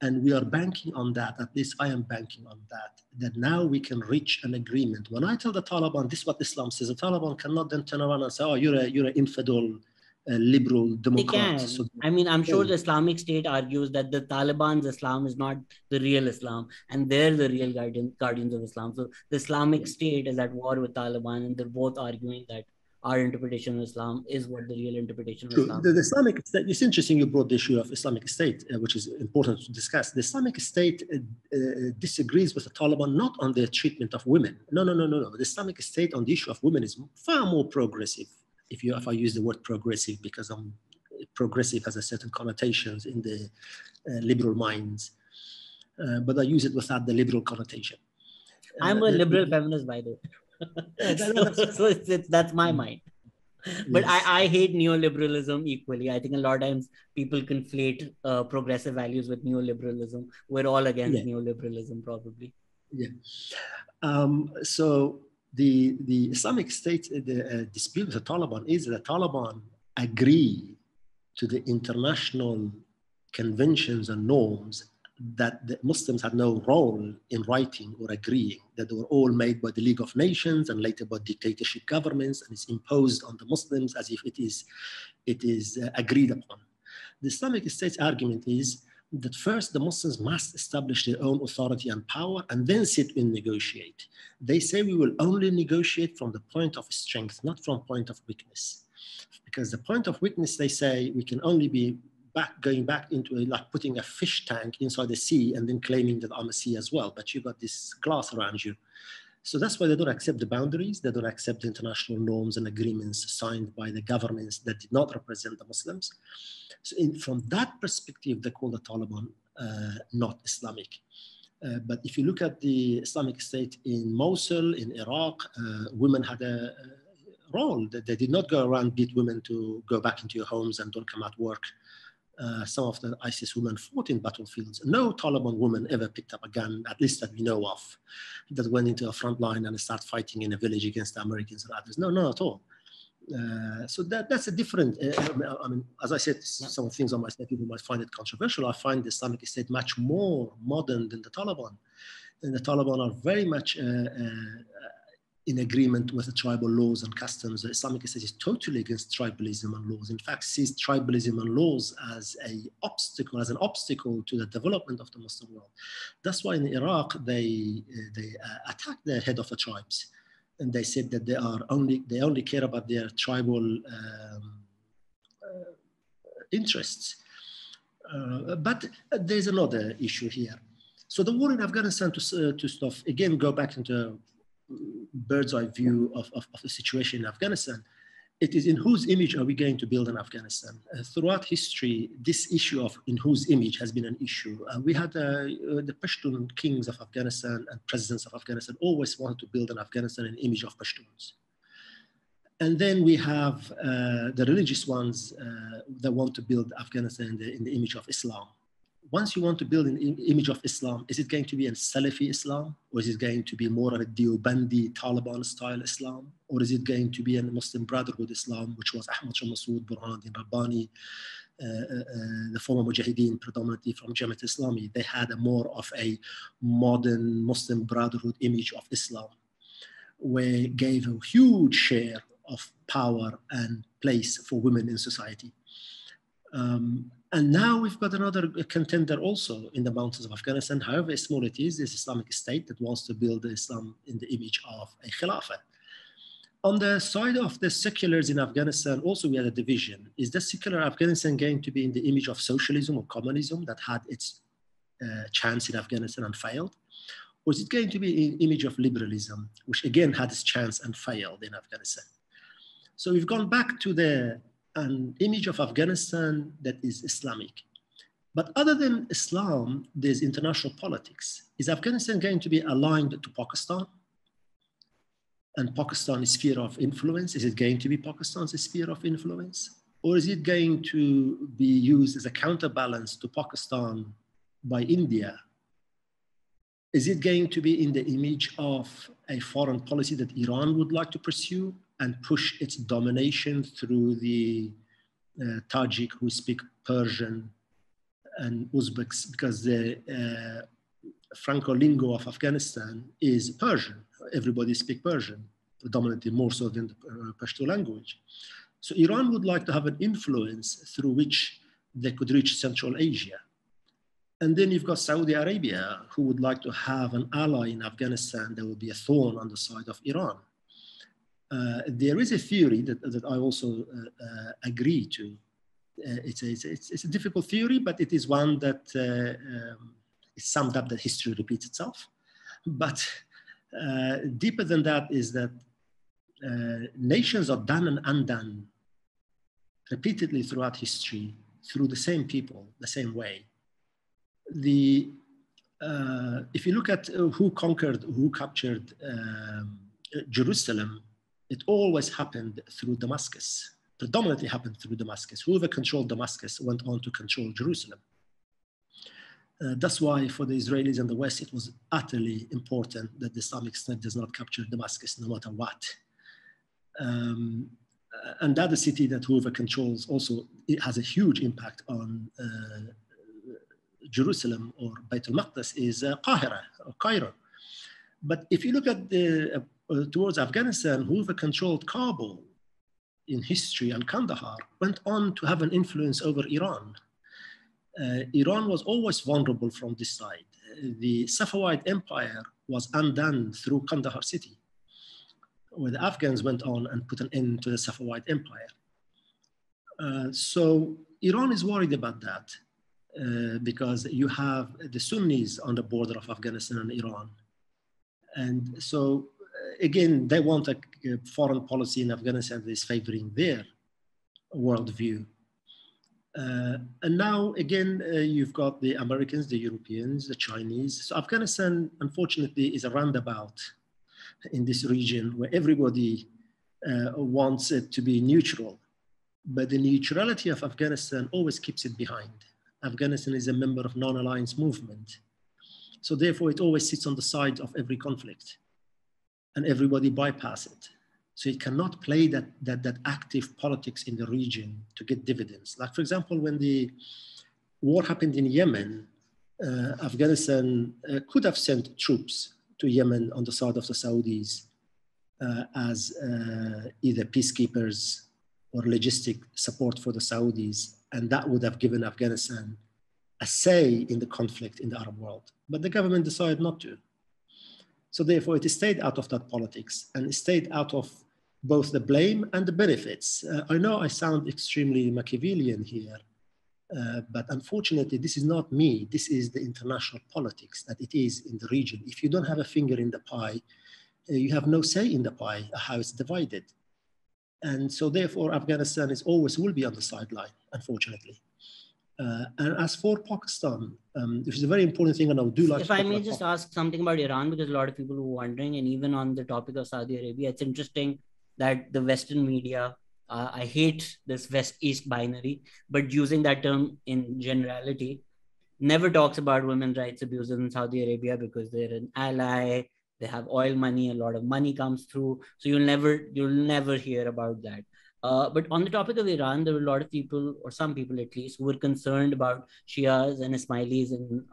Speaker 2: And we are banking on that, at least I am banking on that now we can reach an agreement. When I tell the Taliban, this is what Islam says, the Taliban cannot then turn around and say, oh, you're an infidel, liberal Democrat.
Speaker 1: They can. So, I mean, I'm sure the Islamic State argues that the Taliban's Islam is not the real Islam, and they're the real guardians of Islam. So the Islamic State is at war with Taliban, and they're both arguing that our interpretation of Islam is what the real interpretation of Islam is.
Speaker 2: The Islamic State, it's interesting you brought the issue of Islamic State, which is important to discuss. The Islamic State disagrees with the Taliban not on their treatment of women. No. The Islamic State on the issue of women is far more progressive. If I use the word progressive, because progressive has a certain connotations in the liberal minds, but I use it without the liberal connotation.
Speaker 1: I'm a liberal feminist, by the way. So that's my mind. But yes. I hate neoliberalism equally. I think a lot of times people conflate progressive values with neoliberalism. We're all against neoliberalism, probably.
Speaker 2: Yeah. So the Islamic State, the dispute with the Taliban is that the Taliban agree to the international conventions and norms that the Muslims had no role in writing or agreeing, that they were all made by the League of Nations and later by dictatorship governments, and it's imposed on the Muslims as if it is agreed upon. The Islamic State's argument is that first the Muslims must establish their own authority and power and then sit and negotiate. They say we will only negotiate from the point of strength, not from point of weakness. Because the point of weakness, they say, we can only be going back into like putting a fish tank inside the sea and then claiming that I'm a sea as well, but you got this glass around you. So that's why they don't accept the boundaries. They don't accept the international norms and agreements signed by the governments that did not represent the Muslims. So from that perspective, they call the Taliban not Islamic. But if you look at the Islamic State in Mosul, in Iraq, women had a role. They did not go around beat women to go back into your homes and don't come at work. some of the ISIS women fought in battlefields. No Taliban woman ever picked up a gun, at least that we know of, that went into a front line and started fighting in a village against the Americans or others. No, not at all. So that's a different, I mean, as I said, some things on my side, people might find it controversial. I find the Islamic State much more modern than the Taliban. And the Taliban are very much in agreement with the tribal laws and customs. The Islamic State is totally against tribalism and laws. In fact, sees tribalism and laws as an obstacle to the development of the Muslim world. That's why in Iraq, they attacked the head of the tribes. And they said that they only care about their tribal interests. But there's another issue here. So the war in Afghanistan, to stuff, again, go back into bird's eye view of the situation in Afghanistan. It is in whose image are we going to build in Afghanistan? Throughout history, this issue of in whose image has been an issue. We had the Pashtun kings of Afghanistan and presidents of Afghanistan always wanted to build in Afghanistan an image of Pashtuns. And then we have the religious ones that want to build Afghanistan in the image of Islam. Once you want to build an image of Islam, is it going to be a Salafi Islam? Or is it going to be more of a Deobandi, Taliban style Islam? Or is it going to be a Muslim Brotherhood Islam, which was Hashmat Moslih, Burhanuddin, Rabbani, the former Mujahideen, predominantly from Jamaat Islami? They had a more of a modern Muslim Brotherhood image of Islam, where gave a huge share of power and place for women in society. And now we've got another contender also in the mountains of Afghanistan, however small it is, this Islamic State that wants to build Islam in the image of a Khilafah. On the side of the seculars in Afghanistan, also we had a division. Is the secular Afghanistan going to be in the image of socialism or communism that had its chance in Afghanistan and failed? Or is it going to be in the image of liberalism, which again had its chance and failed in Afghanistan? So we've gone back to an image of Afghanistan that is Islamic. But other than Islam, there's international politics. Is Afghanistan going to be aligned to Pakistan? And Pakistan's sphere of influence, is it going to be Pakistan's sphere of influence? Or is it going to be used as a counterbalance to Pakistan by India? Is it going to be in the image of a foreign policy that Iran would like to pursue and push its domination through the Tajik who speak Persian and Uzbeks, because the Franco lingo of Afghanistan is Persian. Everybody speaks Persian, predominantly more so than the Pashto language. So Iran would like to have an influence through which they could reach Central Asia. And then you've got Saudi Arabia, who would like to have an ally in Afghanistan that would be a thorn on the side of Iran. There is a theory that I also agree to. It's a difficult theory, but it is one that is summed up that history repeats itself. But deeper than that is that nations are done and undone repeatedly throughout history through the same people, the same way. If you look at who captured Jerusalem, it always happened through Damascus, predominantly happened through Damascus. Whoever controlled Damascus went on to control Jerusalem. That's why for the Israelis and the West, it was utterly important that the Islamic State does not capture Damascus no matter what. And the other city that whoever controls also, it has a huge impact on Jerusalem or Beit al-Maqdis is Qahira or Cairo. But if you look at towards Afghanistan, whoever controlled Kabul in history and Kandahar went on to have an influence over Iran. Iran was always vulnerable from this side. The Safavid Empire was undone through Kandahar city, where the Afghans went on and put an end to the Safavid Empire. So Iran is worried about that because you have the Sunnis on the border of Afghanistan and Iran. And so again, they want a foreign policy in Afghanistan that is favoring their worldview. And now, again, you've got the Americans, the Europeans, the Chinese. So Afghanistan, unfortunately, is a roundabout in this region where everybody wants it to be neutral. but the neutrality of Afghanistan always keeps it behind. Afghanistan is a member of non-alliance movement. So therefore, it always sits on the side of every conflict, and everybody bypass it. So it cannot play that active politics in the region to get dividends. Like, for example, when the war happened in Yemen, Afghanistan could have sent troops to Yemen on the side of the Saudis as either peacekeepers or logistic support for the Saudis, and that would have given Afghanistan a say in the conflict in the Arab world. But the government decided not to. So therefore, it stayed out of that politics and stayed out of both the blame and the benefits. I know I sound extremely Machiavellian here, but unfortunately, this is not me. This is the international politics that it is in the region. If you don't have a finger in the pie, you have no say in the pie, how it's divided. And so therefore, Afghanistan is always will be on the sideline, unfortunately. And as for Pakistan, which is a very important thing, and I do like
Speaker 1: if I may just ask something about Iran, because a lot of people were wondering, and even on the topic of Saudi Arabia, it's interesting that the Western media, I hate this West-East binary, but using that term in generality, never talks about women's rights abuses in Saudi Arabia because they're an ally, they have oil money, a lot of money comes through. So you'll never hear about that. But on the topic of Iran, there were a lot of people, or some people at least, who were concerned about Shias and Ismailis in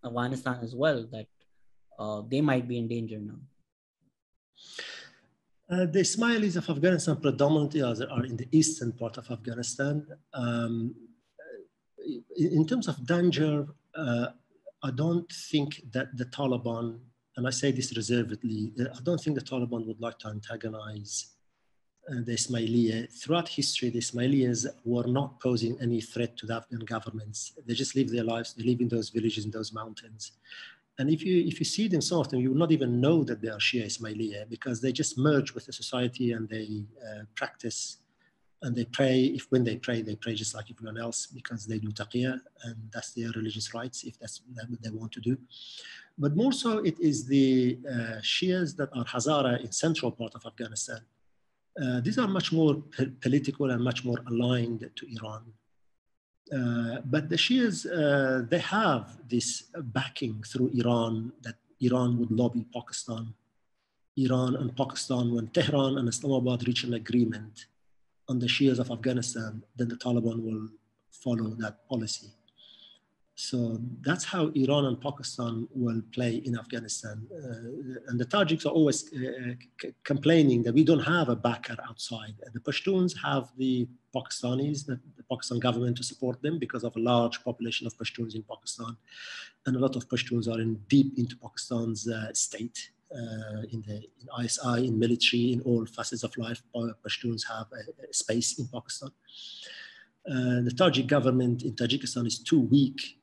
Speaker 1: Afghanistan as well, that they might be in danger now.
Speaker 2: The Ismailis of Afghanistan predominantly are in the eastern part of Afghanistan. In terms of danger, I don't think that the Taliban, and I say this reservedly, I don't think the Taliban would like to antagonize the Ismailia. Throughout history, the Ismailis were not posing any threat to the Afghan governments. They just live their lives. They live in those villages, in those mountains. And if you see them, some of them, you will not even know that they are Shia Ismailia because they just merge with the society and they practice and they pray. When they pray just like everyone else because they do taqiyya and that's their religious rights if that's what they want to do. But more so, it is the Shias that are Hazara in central part of Afghanistan. These are much more political and much more aligned to Iran. But the Shias, they have this backing through Iran that Iran would lobby Pakistan. Iran and Pakistan, when Tehran and Islamabad reach an agreement on the Shias of Afghanistan, then the Taliban will follow that policy. So that's how Iran and Pakistan will play in Afghanistan. And the Tajiks are always complaining that we don't have a backer outside. The Pashtuns have the Pakistanis, the Pakistan government to support them because of a large population of Pashtuns in Pakistan. And a lot of Pashtuns are deep into Pakistan's state, in ISI, in military, in all facets of life. Pashtuns have a space in Pakistan. The Tajik government in Tajikistan is too weak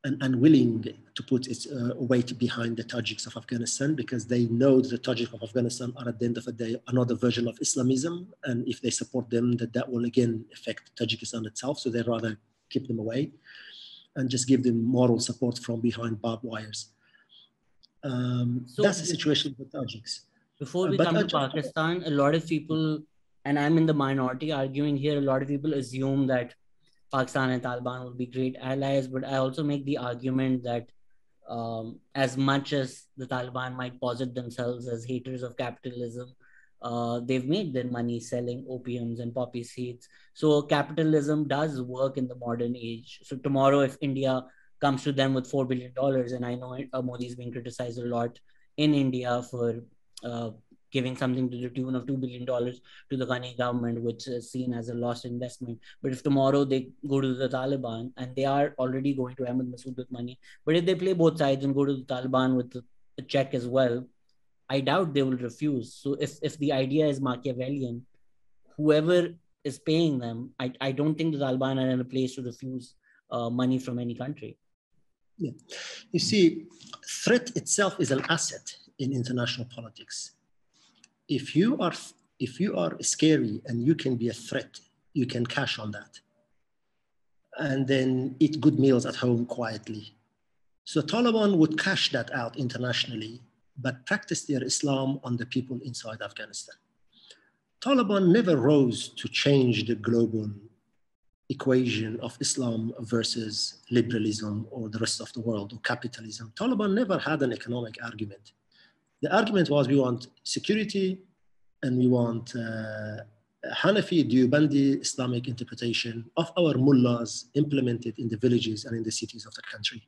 Speaker 2: and unwilling to put its weight behind the Tajiks of Afghanistan because they know that the Tajiks of Afghanistan are at the end of the day another version of Islamism, and if they support them, that will again affect Tajikistan itself. So they rather keep them away and just give them moral support from behind barbed wires. So that's the situation with Tajiks.
Speaker 1: Before we come to Pakistan, a lot of people, and I'm in the minority arguing here, a lot of people assume that Pakistan and Taliban will be great allies, but I also make the argument that as much as the Taliban might posit themselves as haters of capitalism, they've made their money selling opiums and poppy seeds. So capitalism does work in the modern age. So tomorrow, if India comes to them with $4 billion, and I know Modi is being criticized a lot in India for giving something to the tune of $2 billion to the Ghani government, which is seen as a lost investment. But if tomorrow they go to the Taliban, and they are already going to Ahmed Masood with money, but if they play both sides and go to the Taliban with a check as well, I doubt they will refuse. So if the idea is Machiavellian, whoever is paying them, I don't think the Taliban are in a place to refuse money from any country.
Speaker 2: Yeah. You see, threat itself is an asset in international politics. If you are scary and you can be a threat, you can cash on that. And then eat good meals at home quietly. So Taliban would cash that out internationally, but practice their Islam on the people inside Afghanistan. Taliban never rose to change the global equation of Islam versus liberalism or the rest of the world or capitalism. Taliban never had an economic argument. The argument was we want security and we want Hanafi, Deobandi Islamic interpretation of our mullahs implemented in the villages and in the cities of the country.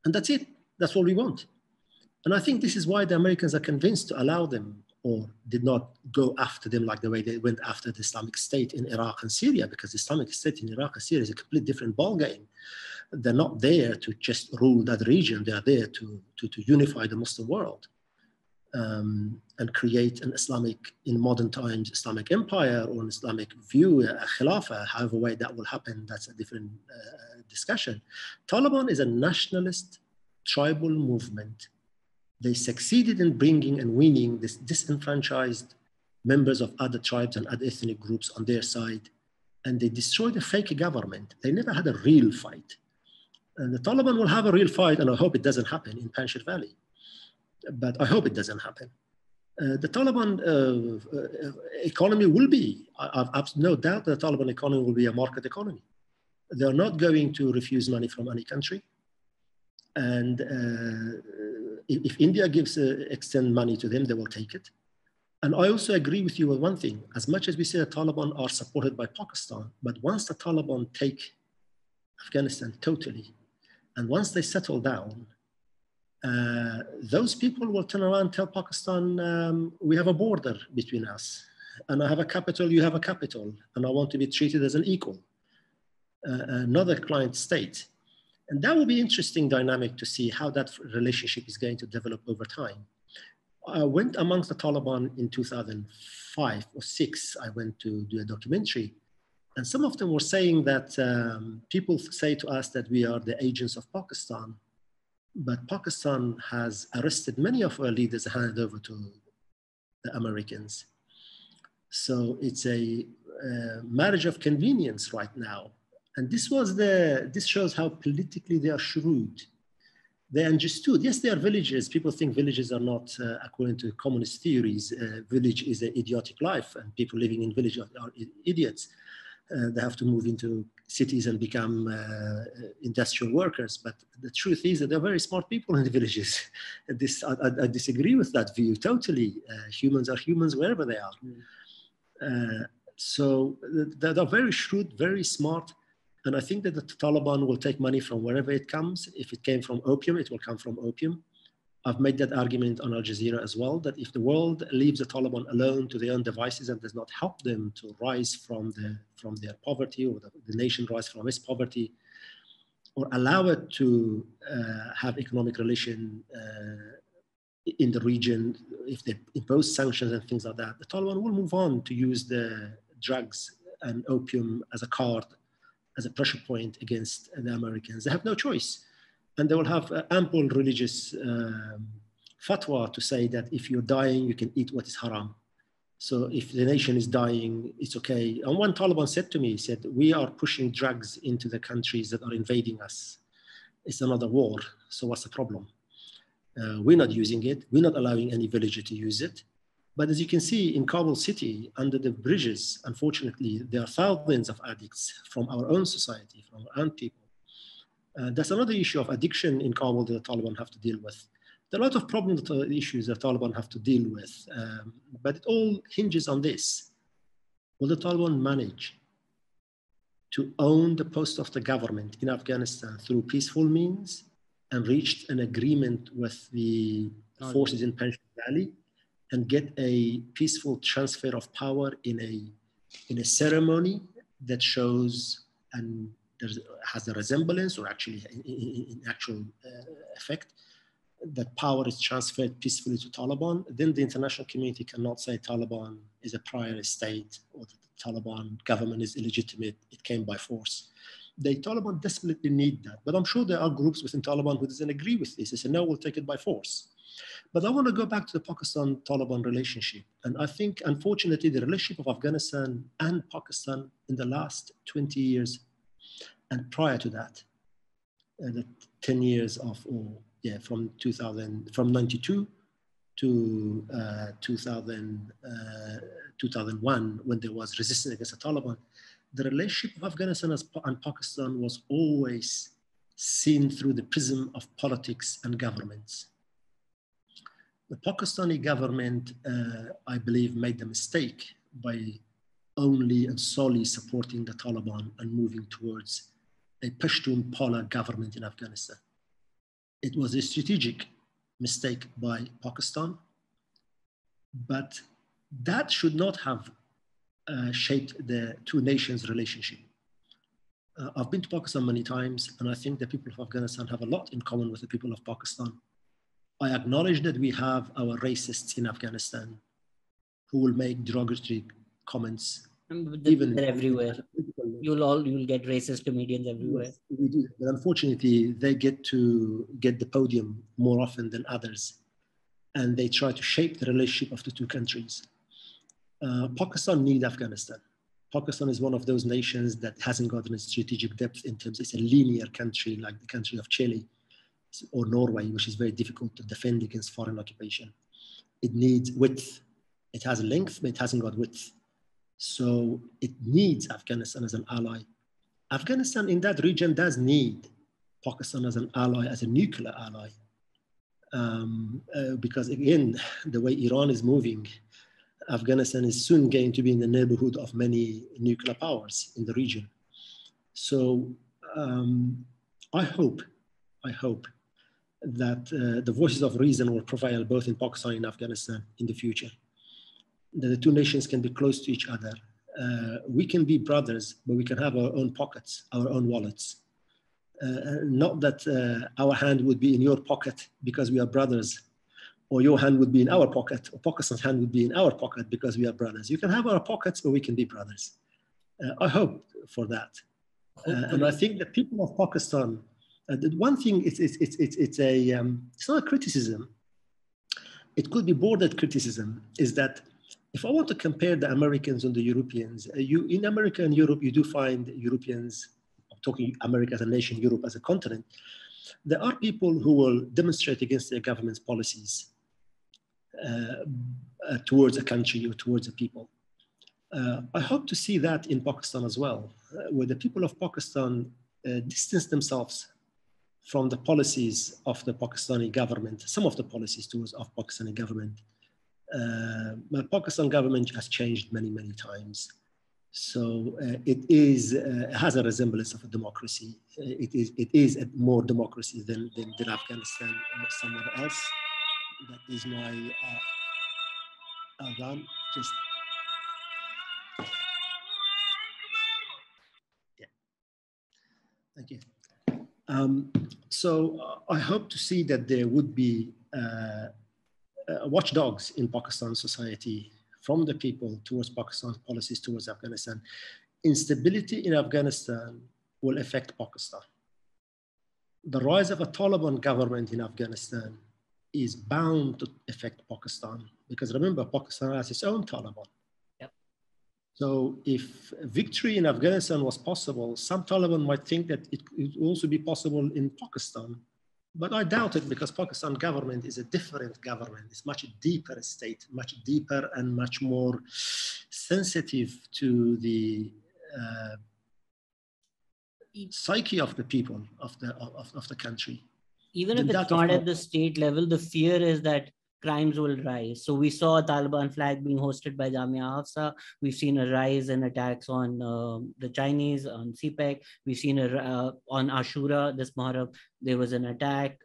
Speaker 2: And that's it. That's what we want. And I think this is why the Americans are convinced to allow them or did not go after them like the way they went after the Islamic State in Iraq and Syria, because the Islamic State in Iraq and Syria is a completely different ballgame. They're not there to just rule that region. They are there to unify the Muslim world and create an Islamic, in modern times, Islamic empire or an Islamic view, a khilafah, however way that will happen, that's a different discussion. Taliban is a nationalist tribal movement. They succeeded in bringing and winning this disenfranchised members of other tribes and other ethnic groups on their side. And they destroyed a fake government. They never had a real fight. And the Taliban will have a real fight, and I hope it doesn't happen in Panjshir Valley. But I hope it doesn't happen. The Taliban economy will be, I've no doubt the Taliban economy will be a market economy. They're not going to refuse money from any country. And if India extend money to them, they will take it. And I also agree with you with one thing. As much as we say the Taliban are supported by Pakistan, but once the Taliban take Afghanistan totally, and once they settle down, those people will turn around and tell Pakistan, we have a border between us, and I have a capital, you have a capital, and I want to be treated as an equal, another client state. And that will be interesting dynamic to see how that relationship is going to develop over time. I went amongst the Taliban in 2005 or 6. I went to do a documentary, and some of them were saying that people say to us that we are the agents of Pakistan, but Pakistan has arrested many of our leaders and handed over to the Americans. So it's a marriage of convenience right now. And this shows how politically they are shrewd. They understood, yes, they are villages. People think villages are not, according to communist theories, village is an idiotic life and people living in villages are idiots. They have to move into cities and become industrial workers. But the truth is that they're very smart people in the villages. I disagree with that view totally. Humans are humans wherever they are. So they're very shrewd, very smart. And I think that the Taliban will take money from wherever it comes. If it came from opium, it will come from opium. I've made that argument on Al Jazeera as well, that if the world leaves the Taliban alone to their own devices and does not help them to rise from their poverty, or the nation rise from its poverty, or allow it to have economic relation in the region, if they impose sanctions and things like that, the Taliban will move on to use the drugs and opium as a card, as a pressure point against the Americans. They have no choice. And they will have ample religious fatwa to say that if you're dying, you can eat what is haram. So if the nation is dying, it's okay. And one Taliban said to me, he said, we are pushing drugs into the countries that are invading us. It's another war, so what's the problem? We're not using it. We're not allowing any villager to use it. But as you can see in Kabul city, under the bridges, unfortunately, there are thousands of addicts from our own society, from our own people. That's another issue of addiction in Kabul that the Taliban have to deal with. There are a lot of problems, issues that Taliban have to deal with, but it all hinges on this. Will the Taliban manage to own the post of the government in Afghanistan through peaceful means and reach an agreement with the forces in Panjshir Valley and get a peaceful transfer of power in a ceremony that shows and has a resemblance, or actually in actual effect, that power is transferred peacefully to Taliban? Then the international community cannot say Taliban is a prior state or that the Taliban government is illegitimate, it came by force. The Taliban desperately need that. But I'm sure there are groups within Taliban who doesn't agree with this. They say, no, we'll take it by force. But I want to go back to the Pakistan-Taliban relationship. And I think, unfortunately, the relationship of Afghanistan and Pakistan in the last 20 years and prior to that, the 10 years of, from 92 to 2001, when there was resistance against the Taliban, the relationship of Afghanistan and Pakistan was always seen through the prism of politics and governments. The Pakistani government, I believe, made the mistake by only and solely supporting the Taliban and moving towards a Pashtun polar government in Afghanistan. It was a strategic mistake by Pakistan, but that should not have shaped the two nations' relationship. I've been to Pakistan many times, and I think the people of Afghanistan have a lot in common with the people of Pakistan. I acknowledge that we have our racists in Afghanistan who will make derogatory comments.
Speaker 1: Even they're everywhere. You'll get racist comedians everywhere.
Speaker 2: Yes, we do. But unfortunately, they get the podium more often than others, and they try to shape the relationship of the two countries. Pakistan needs Afghanistan. Pakistan is one of those nations that hasn't gotten a strategic depth in terms, it's a linear country like the country of Chile or Norway, which is very difficult to defend against foreign occupation. It needs width. It has length, but it hasn't got width. So it needs Afghanistan as an ally. Afghanistan in that region does need Pakistan as an ally, as a nuclear ally. Because again, the way Iran is moving, Afghanistan is soon going to be in the neighborhood of many nuclear powers in the region. So I hope that the voices of reason will prevail both in Pakistan and Afghanistan in the future. That the two nations can be close to each other. We can be brothers, but we can have our own pockets, our own wallets. Not that our hand would be in your pocket because we are brothers, or your hand would be in our pocket, or Pakistan's hand would be in our pocket because we are brothers. You can have our pockets, but we can be brothers. I hope for that. And I think that people of Pakistan, the one thing, it's not a criticism. It could be bordered criticism, is that if I want to compare the Americans and the Europeans, in America and Europe, you do find Europeans, I'm talking America as a nation, Europe as a continent, there are people who will demonstrate against their government's policies towards a country or towards a people. I hope to see that in Pakistan as well, where the people of Pakistan distance themselves from the policies of the Pakistani government, some of the policies towards of Pakistani government. The Pakistan government has changed many, many times. So it has a resemblance of a democracy. It is a more democracy than Afghanistan or somewhere else. That is my adhan. Just yeah. Thank you. So I hope to see that there would be watchdogs in Pakistan society from the people towards Pakistan's policies towards Afghanistan. Instability in Afghanistan will affect Pakistan. The rise of a Taliban government in Afghanistan is bound to affect Pakistan, because remember, Pakistan has its own Taliban.
Speaker 1: Yep.
Speaker 2: So if victory in Afghanistan was possible, some Taliban might think that it could also be possible in Pakistan. But I doubt it, because Pakistan government is a different government. It's much deeper state, much deeper and much more sensitive to the psyche of the people of the country.
Speaker 1: Even if it's not at the state level, the fear is that crimes will rise. So we saw a Taliban flag being hosted by Jamia Hafsa. We've seen a rise in attacks on the Chinese, on CPEC. We've seen on Ashura, this Muharram, there was an attack.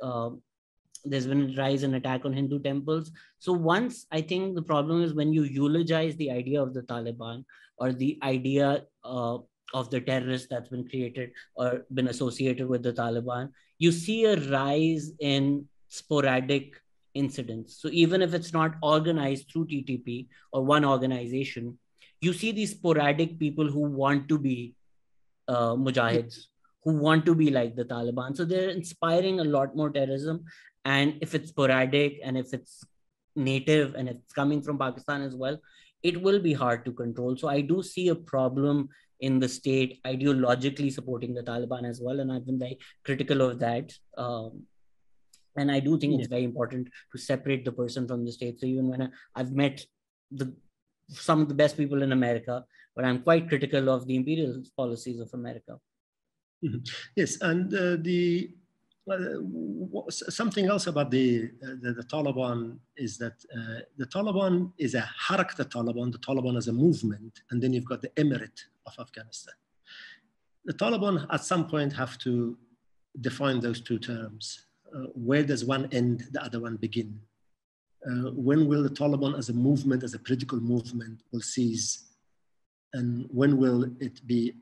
Speaker 1: There's been a rise in attack on Hindu temples. So once, I think the problem is when you eulogize the idea of the Taliban, or the idea of the terrorist that's been created or been associated with the Taliban, you see a rise in sporadic incidents. So even if it's not organized through TTP or one organization, you see these sporadic people who want to be mujahids, who want to be like the Taliban. So they're inspiring a lot more terrorism. And if it's sporadic, and if it's native, and it's coming from Pakistan as well, it will be hard to control. So I do see a problem in the state ideologically supporting the Taliban as well. And I've been very critical of that. And I do think it's very important to separate the person from the state. So even when I've met some of the best people in America, but I'm quite critical of the imperial policies of America.
Speaker 2: Mm-hmm. Yes, and something else about the Taliban is that the Taliban is a Harakat Taliban, the Taliban as a movement, and then you've got the Emirate of Afghanistan. The Taliban at some point have to define those two terms. Where does one end, the other one begin? When will the Taliban as a movement, as a political movement, will cease? And when will it be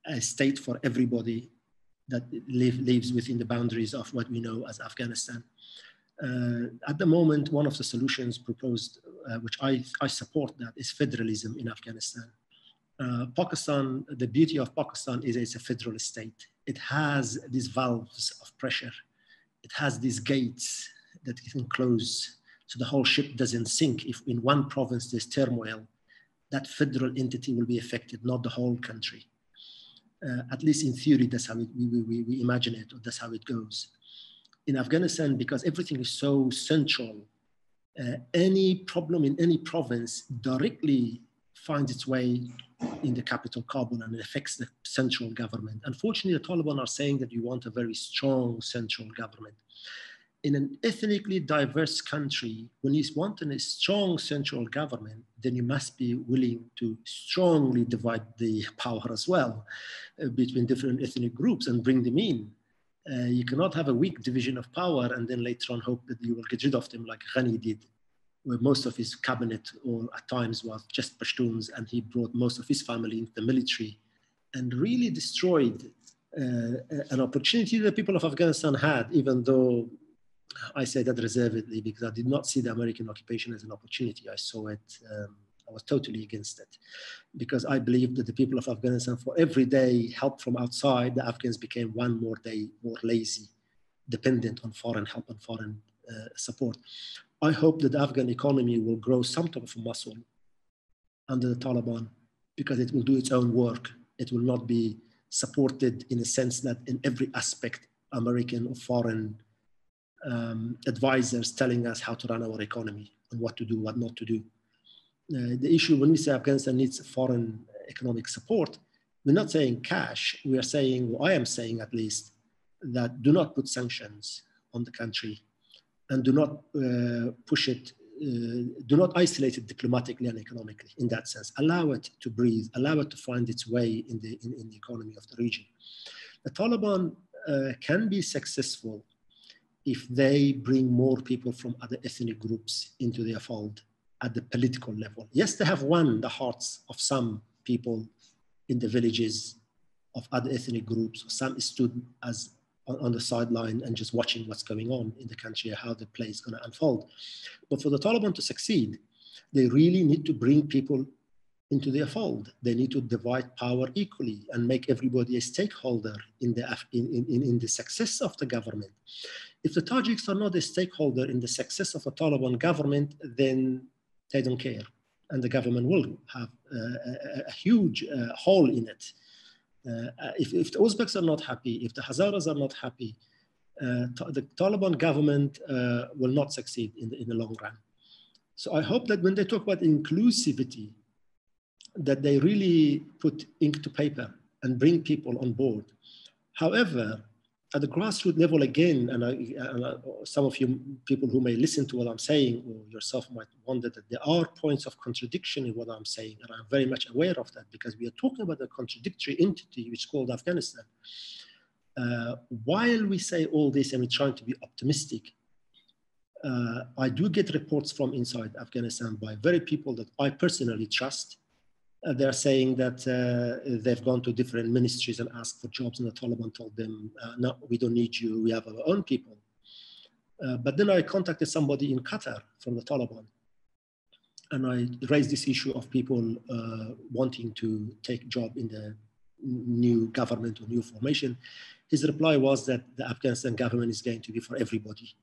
Speaker 2: a state for everybody that lives within the boundaries of what we know as Afghanistan? At the moment, one of the solutions proposed, which I support, that is federalism in Afghanistan. Pakistan, the beauty of Pakistan is it's a federal state. It has these valves of pressure. It has these gates that it can close so the whole ship doesn't sink. If in one province there's turmoil, that federal entity will be affected, not the whole country. At least in theory, that's how we imagine it, or that's how it goes. In Afghanistan, because everything is so central, any problem in any province directly finds its way in the capital, Kabul, and it affects the central government. Unfortunately, the Taliban are saying that you want a very strong central government. In an ethnically diverse country, when you want a strong central government, then you must be willing to strongly divide the power as well between different ethnic groups and bring them in. You cannot have a weak division of power and then later on hope that you will get rid of them like Ghani did, where most of his cabinet, or at times, was just Pashtuns, and he brought most of his family into the military and really destroyed an opportunity that the people of Afghanistan had, even though I say that reservedly because I did not see the American occupation as an opportunity. I saw it, I was totally against it because I believe that the people of Afghanistan, for every day help from outside, the Afghans became one more day more lazy, dependent on foreign help and foreign support. I hope that the Afghan economy will grow some type of muscle under the Taliban because it will do its own work. It will not be supported in a sense that in every aspect, American or foreign advisors telling us how to run our economy and what to do, what not to do. The issue when we say Afghanistan needs foreign economic support, we're not saying cash. We are saying, or I am saying at least, that do not put sanctions on the country and do not push it, do not isolate it diplomatically and economically in that sense. Allow it to breathe, allow it to find its way in the economy of the region. The Taliban can be successful if they bring more people from other ethnic groups into their fold at the political level. Yes, they have won the hearts of some people in the villages of other ethnic groups. Some stood as on the sideline and just watching what's going on in the country, how the play is going to unfold. But for the Taliban to succeed, they really need to bring people into their fold. They need to divide power equally and make everybody a stakeholder in the success of the government. If the Tajiks are not a stakeholder in the success of a Taliban government, then they don't care. And the government will have a huge hole in it. If the Uzbeks are not happy, if the Hazaras are not happy, the Taliban government will not succeed in the long run. So I hope that when they talk about inclusivity, that they really put ink to paper and bring people on board. However, at the grassroots level again, and some of you people who may listen to what I'm saying or yourself might wonder that there are points of contradiction in what I'm saying, and I'm very much aware of that because we are talking about a contradictory entity which is called Afghanistan. While we say all this and we're trying to be optimistic, I do get reports from inside Afghanistan by very people that I personally trust. They're saying that they've gone to different ministries and asked for jobs, and the Taliban told them, no, we don't need you, we have our own people. But then I contacted somebody in Qatar from the Taliban, and I raised this issue of people wanting to take a job in the new government or new formation. His reply was that the Afghanistan government is going to be for everybody.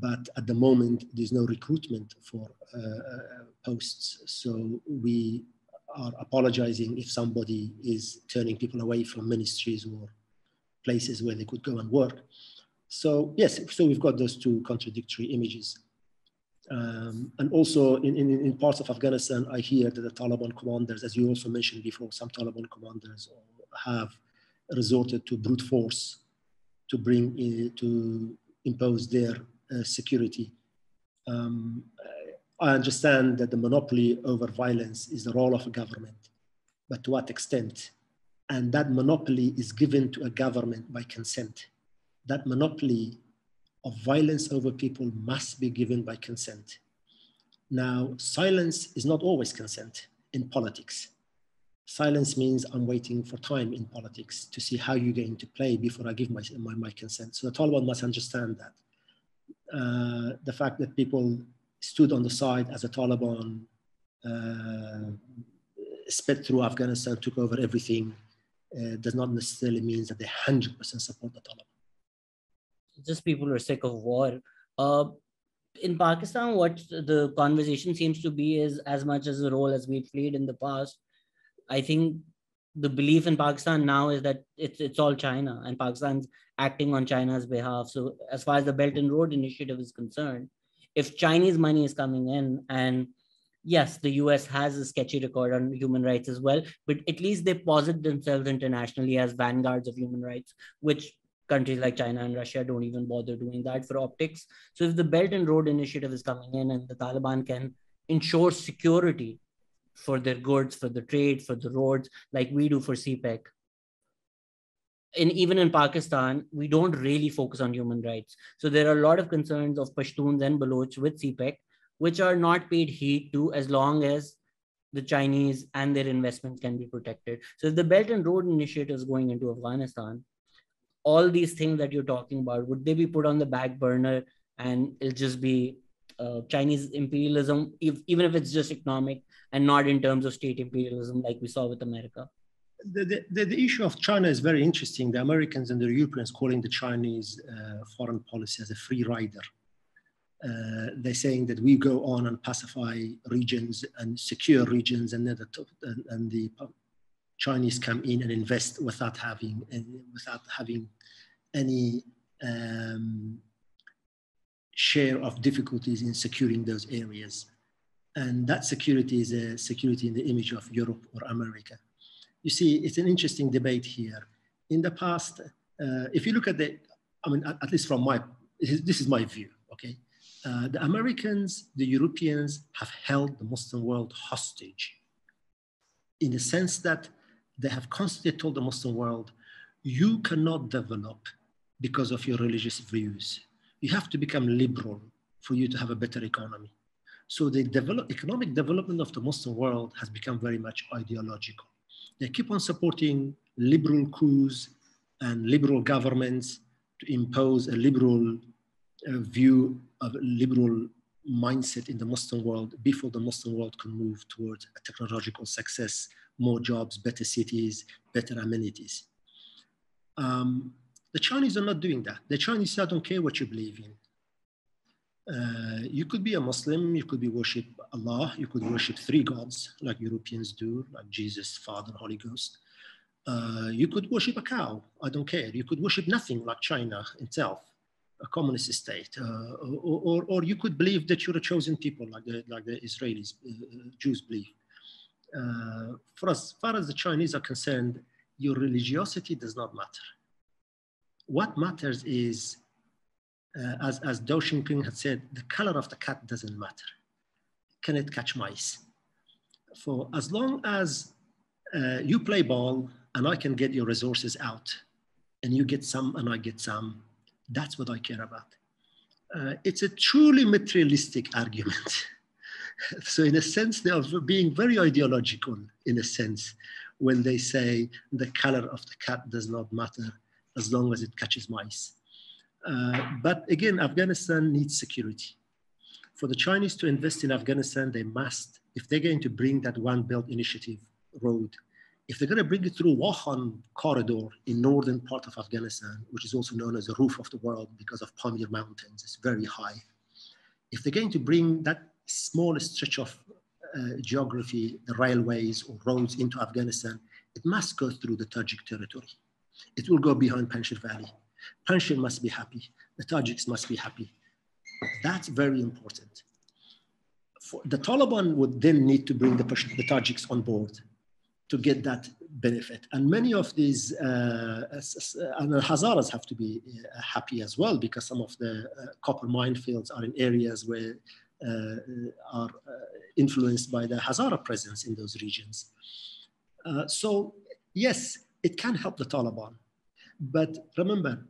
Speaker 2: But at the moment, there's no recruitment for posts. So we are apologizing if somebody is turning people away from ministries or places where they could go and work. So yes, so we've got those two contradictory images. And also in parts of Afghanistan, I hear that the Taliban commanders, as you also mentioned before, some Taliban commanders have resorted to brute force to to impose their security. I understand that the monopoly over violence is the role of a government, but to what extent? And that monopoly is given to a government by consent. That monopoly of violence over people must be given by consent. Now, silence is not always consent in politics. Silence means I'm waiting for time in politics to see how you're going to play before I give my consent. So the Taliban must understand that. The fact that people stood on the side as the Taliban sped through Afghanistan, took over everything, does not necessarily mean that they 100% support the Taliban.
Speaker 1: Just people are sick of war. In Pakistan, what the conversation seems to be is, as much as the role as we've played in the past, I think the belief in Pakistan now is that it's all China and Pakistan's acting on China's behalf. So as far as the Belt and Road Initiative is concerned, if Chinese money is coming in, and yes, the US has a sketchy record on human rights as well, but at least they posit themselves internationally as vanguards of human rights, which countries like China and Russia don't even bother doing that for optics. So if the Belt and Road Initiative is coming in and the Taliban can ensure security for their goods, for the trade, for the roads, like we do for CPEC, and even in Pakistan, we don't really focus on human rights. So there are a lot of concerns of Pashtuns and Baloch with CPEC, which are not paid heed to as long as the Chinese and their investments can be protected. So if the Belt and Road Initiative is going into Afghanistan, all these things that you're talking about, would they be put on the back burner and it'll just be Chinese imperialism, even if it's just economic and not in terms of state imperialism like we saw with America?
Speaker 2: The issue of China is very interesting. The Americans and the Europeans calling the Chinese foreign policy as a free rider. They're saying that we go on and pacify regions and secure regions, and the Chinese come in and invest without having any share of difficulties in securing those areas. And that security is a security in the image of Europe or America. You see, it's an interesting debate here. In the past, if you look at at least from this is my view, okay? The Americans, the Europeans have held the Muslim world hostage in the sense that they have constantly told the Muslim world, you cannot develop because of your religious views. You have to become liberal for you to have a better economy. So the economic development of the Muslim world has become very much ideological. They keep on supporting liberal coups and liberal governments to impose a liberal view of a liberal mindset in the Muslim world before the Muslim world can move towards a technological success, more jobs, better cities, better amenities. The Chinese are not doing that. The Chinese say, I don't care what you believe in. You could be a Muslim, you could be worship Allah, you could worship three gods like Europeans do, like Jesus, Father, Holy Ghost. You could worship a cow, I don't care. You could worship nothing like China itself, a communist state. Or you could believe that you're a chosen people like the Israelis, Jews believe. For as far as the Chinese are concerned, your religiosity does not matter. What matters is, as Deng Xiaoping had said, the color of the cat doesn't matter. Can it catch mice? For as long as you play ball and I can get your resources out and you get some and I get some, that's what I care about. It's a truly materialistic argument. So in a sense, they are being very ideological in a sense when they say the color of the cat does not matter as long as it catches mice. But again, Afghanistan needs security. For the Chinese to invest in Afghanistan, they must, if they're going to bring that One Belt Initiative road, if they're going to bring it through Wakhan corridor in northern part of Afghanistan, which is also known as the roof of the world because of Pamir Mountains, it's very high. If they're going to bring that small stretch of geography, the railways or roads into Afghanistan, it must go through the Tajik territory. It will go behind Panjshir Valley. Panjshir must be happy. The Tajiks must be happy. That's very important. The Taliban would then need to bring the Tajiks on board to get that benefit. And many of these, and the Hazaras have to be happy as well, because some of the copper minefields are in areas where are influenced by the Hazara presence in those regions. So yes, it can help the Taliban. But remember,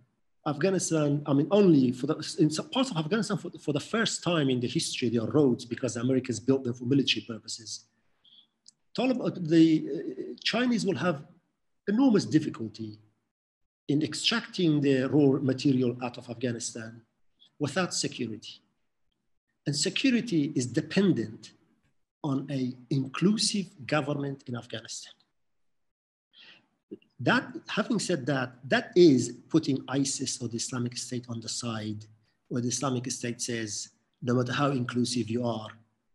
Speaker 2: Afghanistan, I mean, only in some parts of Afghanistan, for the first time in the history, there are roads because the Americans built them for military purposes. The Chinese will have enormous difficulty in extracting the raw material out of Afghanistan without security. And security is dependent on an inclusive government in Afghanistan. That, having said that, that is putting ISIS or the Islamic State on the side, where the Islamic State says, no matter how inclusive you are,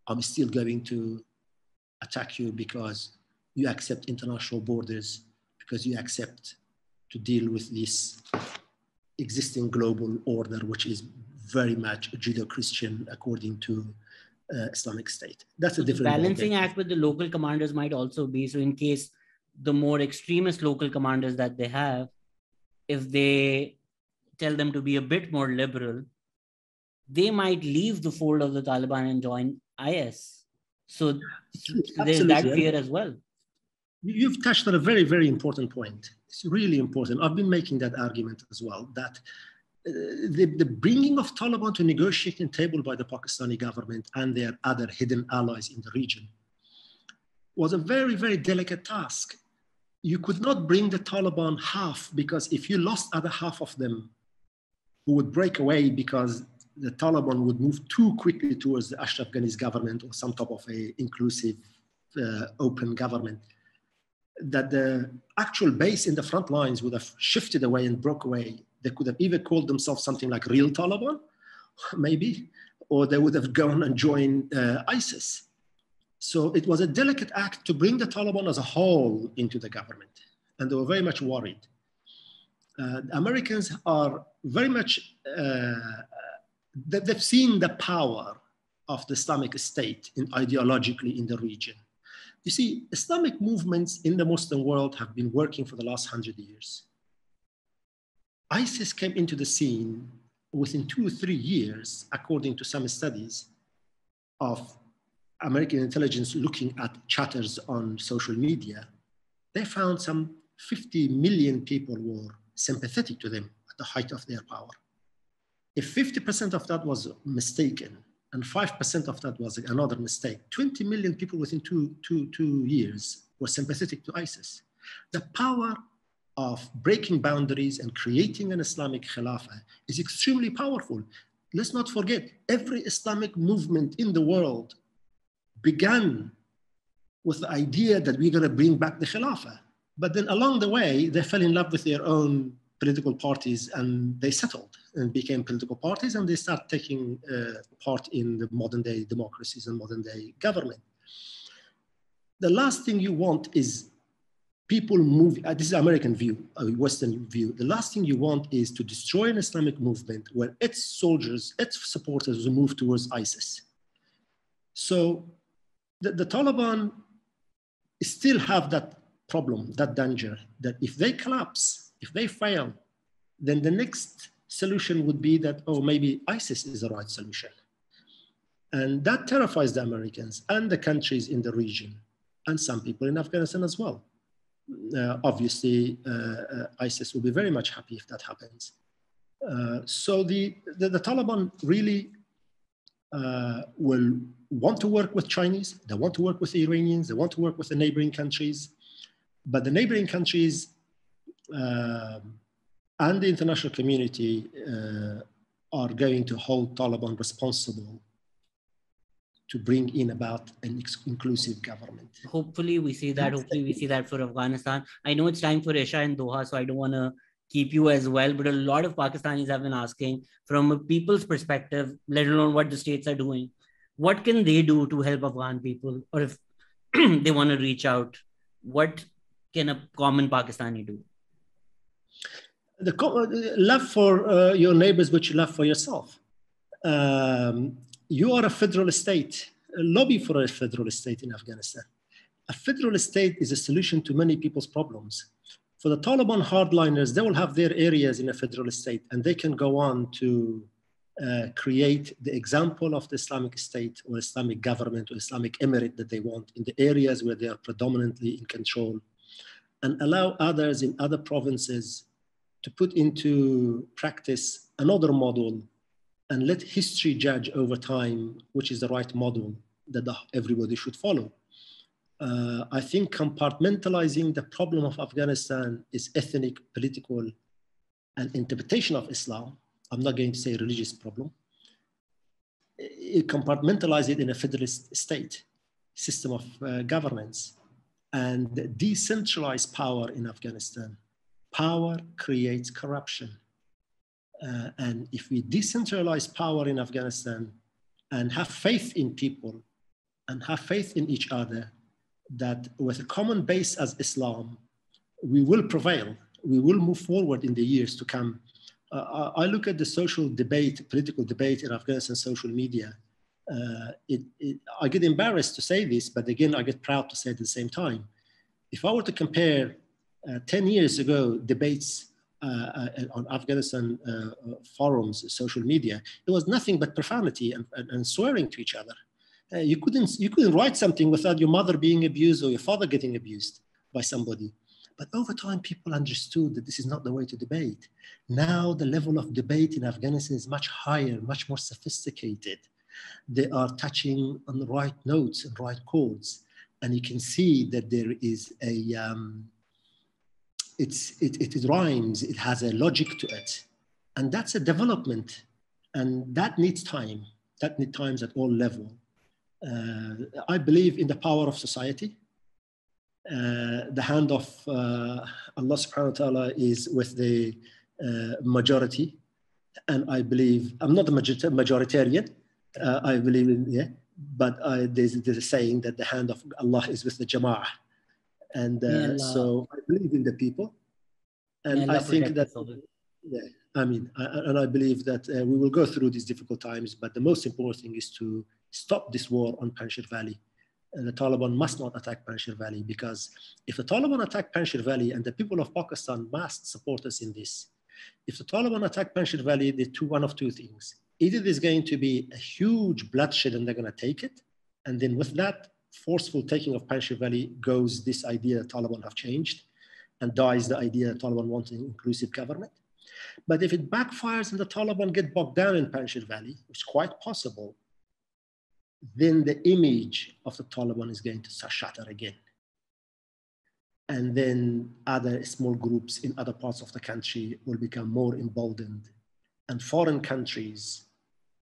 Speaker 2: I'm still going to attack you because you accept international borders, because you accept to deal with this existing global order, which is very much Judeo-Christian according to Islamic State. That's a different
Speaker 1: balancing act with the local commanders might also be, so in case the more extremist local commanders that they have, if they tell them to be a bit more liberal, they might leave the fold of the Taliban and join IS. So there's that fear as well.
Speaker 2: You've touched on a very, very important point. It's really important. I've been making that argument as well, that the bringing of Taliban to negotiating table by the Pakistani government and their other hidden allies in the region was a very, very delicate task. You could not bring the Taliban half, because if you lost other half of them who would break away because the Taliban would move too quickly towards the Ashraf Ghani's government or some type of a inclusive, open government, that the actual base in the front lines would have shifted away and broke away. They could have either called themselves something like real Taliban, maybe, or they would have gone and joined ISIS. So it was a delicate act to bring the Taliban as a whole into the government. And they were very much worried. The Americans are very much, they've seen the power of the Islamic State ideologically in the region. You see, Islamic movements in the Muslim world have been working for the last 100 years. ISIS came into the scene within 2 or 3 years, according to some studies of American intelligence looking at chatters on social media. They found some 50 million people were sympathetic to them at the height of their power. If 50% of that was mistaken and 5% of that was another mistake, 20 million people within two years were sympathetic to ISIS. The power of breaking boundaries and creating an Islamic Khilafah is extremely powerful. Let's not forget, every Islamic movement in the world began with the idea that we're going to bring back the Khilafah. But then along the way, they fell in love with their own political parties and they settled and became political parties, and they start taking part in the modern day democracies and modern day government. The last thing you want is people move, this is American view, a Western view. The last thing you want is to destroy an Islamic movement where its soldiers, its supporters will move towards ISIS. So the Taliban still have that problem, that danger, that if they collapse, if they fail, then the next solution would be that, oh, maybe ISIS is the right solution. And that terrifies the Americans and the countries in the region and some people in Afghanistan as well. Obviously, ISIS will be very much happy if that happens. So the Taliban really will want to work with Chinese, they want to work with the Iranians, they want to work with the neighboring countries, but the neighboring countries and the international community are going to hold Taliban responsible to bring in about an inclusive government.
Speaker 1: Hopefully we see that. Hopefully we see that for Afghanistan. I know it's time for Isha in Doha, so I don't want to keep you as well, but a lot of Pakistanis have been asking from a people's perspective, let alone what the states are doing. What can they do to help Afghan people? Or if they want to reach out, what can a common Pakistani do?
Speaker 2: Love for your neighbors, which you love for yourself. You are a federal state. Lobby for a federal state in Afghanistan. A federal state is a solution to many people's problems. For the Taliban hardliners, they will have their areas in a federal state, and they can go on to create the example of the Islamic state or Islamic government or Islamic emirate that they want in the areas where they are predominantly in control, and allow others in other provinces to put into practice another model and let history judge over time which is the right model that everybody should follow. I think compartmentalizing the problem of Afghanistan is ethnic, political, and interpretation of Islam. I'm not going to say religious problem. Compartmentalize it in a federalist state, system of governance, and decentralize power in Afghanistan. Power creates corruption. And if we decentralize power in Afghanistan and have faith in people and have faith in each other, that with a common base as Islam, we will prevail. We will move forward in the years to come. I look at the social debate, political debate in Afghanistan social media. I get embarrassed to say this, but again, I get proud to say it at the same time. If I were to compare 10 years ago debates on Afghanistan forums, social media, it was nothing but profanity and swearing to each other. You couldn't write something without your mother being abused or your father getting abused by somebody. But over time, people understood that this is not the way to debate. Now the level of debate in Afghanistan is much higher, much more sophisticated. They are touching on the right notes and right chords. And you can see that there is a, it rhymes, it has a logic to it. And that's a development. And that needs time. That needs time at all levels. I believe in the power of society. The hand of Allah subhanahu wa ta'ala is with the majority. And I believe, I'm not a majoritarian, I believe in, yeah, but there's a saying that the hand of Allah is with the jama'ah. And so I believe in the people. And I think that, yeah, I mean, and I believe that we will go through these difficult times, but the most important thing is to stop this war on Panjshir Valley. And the Taliban must not attack Panjshir Valley, because if the Taliban attack Panjshir Valley, and the people of Pakistan must support us in this, if the Taliban attack Panjshir Valley, one of two things. Either there's going to be a huge bloodshed and they're going to take it, and then with that forceful taking of Panjshir Valley goes this idea that Taliban have changed, and dies the idea that Taliban want an inclusive government. But if it backfires and the Taliban get bogged down in Panjshir Valley, which is quite possible, then the image of the Taliban is going to shatter again. And then other small groups in other parts of the country will become more emboldened. And foreign countries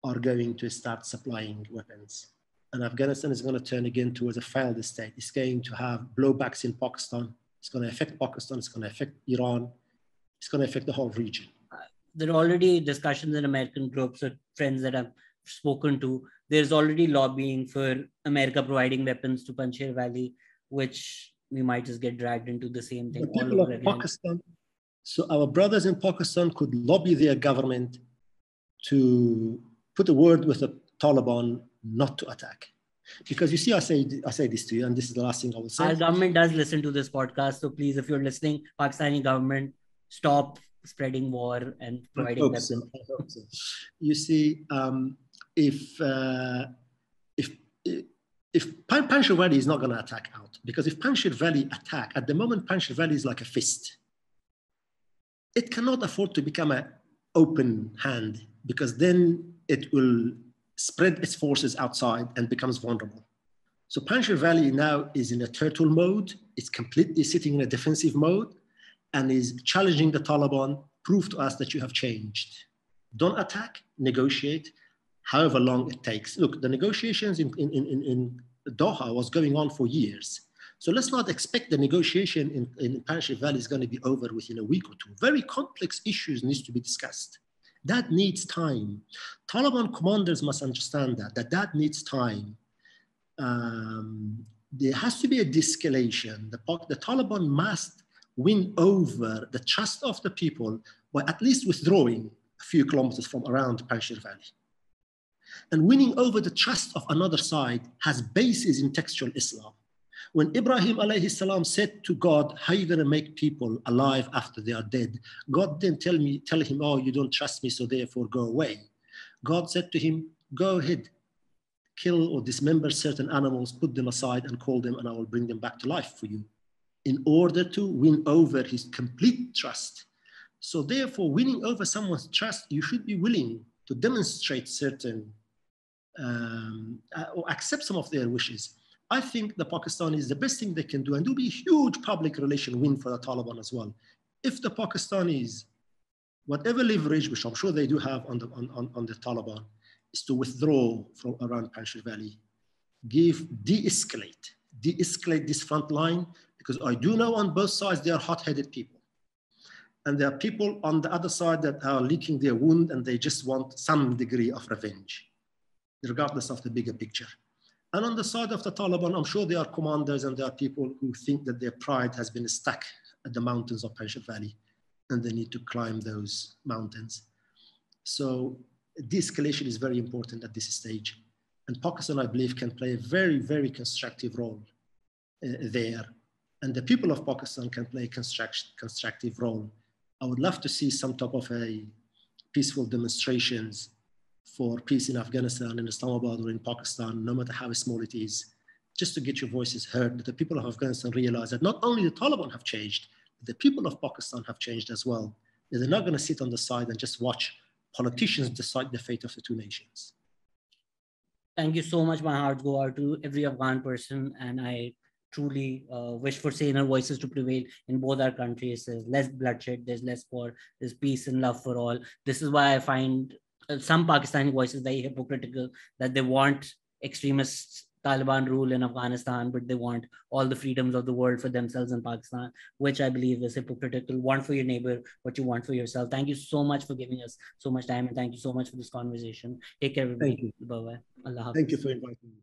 Speaker 2: are going to start supplying weapons. And Afghanistan is going to turn again towards a failed state. It's going to have blowbacks in Pakistan. It's going to affect Pakistan. It's going to affect Iran. It's going to affect the whole region.
Speaker 1: There are already discussions in American groups with friends that I've spoken to. There's already lobbying for America providing weapons to Panjshir Valley, which we might just get dragged into the same thing all over again.
Speaker 2: Pakistan, so our brothers in Pakistan could lobby their government to put a word with the Taliban not to attack. Because you see, I say this to you, and this is the last thing I will say.
Speaker 1: Our government does listen to this podcast, so please, if you're listening, Pakistani government, stop spreading war and providing weapons.
Speaker 2: I hope so. You see, if Panjshir Valley is not going to attack out, because if Panjshir Valley attack, at the moment Panjshir Valley is like a fist. It cannot afford to become an open hand, because then it will spread its forces outside and becomes vulnerable. So Panjshir Valley now is in a turtle mode. It's completely sitting in a defensive mode and is challenging the Taliban. Prove to us that you have changed. Don't attack, negotiate, however long it takes. Look, the negotiations in Doha was going on for years. So let's not expect the negotiation in Panjshir Valley is going to be over within a week or two. Very complex issues needs to be discussed. That needs time. Taliban commanders must understand that needs time. There has to be a de-escalation. The Taliban must win over the trust of the people by at least withdrawing a few kilometers from around Panjshir Valley. And winning over the trust of another side has basis in textual Islam. When Ibrahim alayhi salam said to God, how are you going to make people alive after they are dead? God didn't tell him, oh, you don't trust me, so therefore go away. God said to him, go ahead, kill or dismember certain animals, put them aside and call them, and I will bring them back to life for you, in order to win over his complete trust. So therefore, winning over someone's trust, you should be willing to demonstrate certain, or accept some of their wishes. I think the Pakistanis, the best thing they can do, and it will be a huge public relation win for the Taliban as well, if the Pakistanis, whatever leverage, which I'm sure they do have on the Taliban, is to withdraw from around Panjshir Valley, de-escalate this front line, because I do know on both sides they are hot-headed people. And there are people on the other side that are licking their wound and they just want some degree of revenge, regardless of the bigger picture. And on the side of the Taliban, I'm sure there are commanders and there are people who think that their pride has been stuck at the mountains of Panjshir Valley and they need to climb those mountains. So de-escalation is very important at this stage. And Pakistan, I believe, can play a very, very constructive role there. And the people of Pakistan can play a constructive role. I would love to see some type of a peaceful demonstrations for peace in Afghanistan, in Islamabad, or in Pakistan, no matter how small it is, just to get your voices heard, that the people of Afghanistan realize that not only the Taliban have changed, but the people of Pakistan have changed as well. That they're not going to sit on the side and just watch politicians decide the fate of the two nations.
Speaker 1: Thank you so much. My heart go out to every Afghan person, and I truly wish for saner voices to prevail in both our countries. There's less bloodshed, there's less war, there's peace and love for all. This is why I find some Pakistani voices very hypocritical, that they want extremist Taliban rule in Afghanistan, but they want all the freedoms of the world for themselves in Pakistan, which I believe is hypocritical. Want for your neighbor what you want for yourself. Thank you so much for giving us so much time, and thank you so much for this conversation. Take care, everybody.
Speaker 2: Thank you.
Speaker 1: Bye-bye. Allah Hafiz.
Speaker 2: Thank you for inviting me.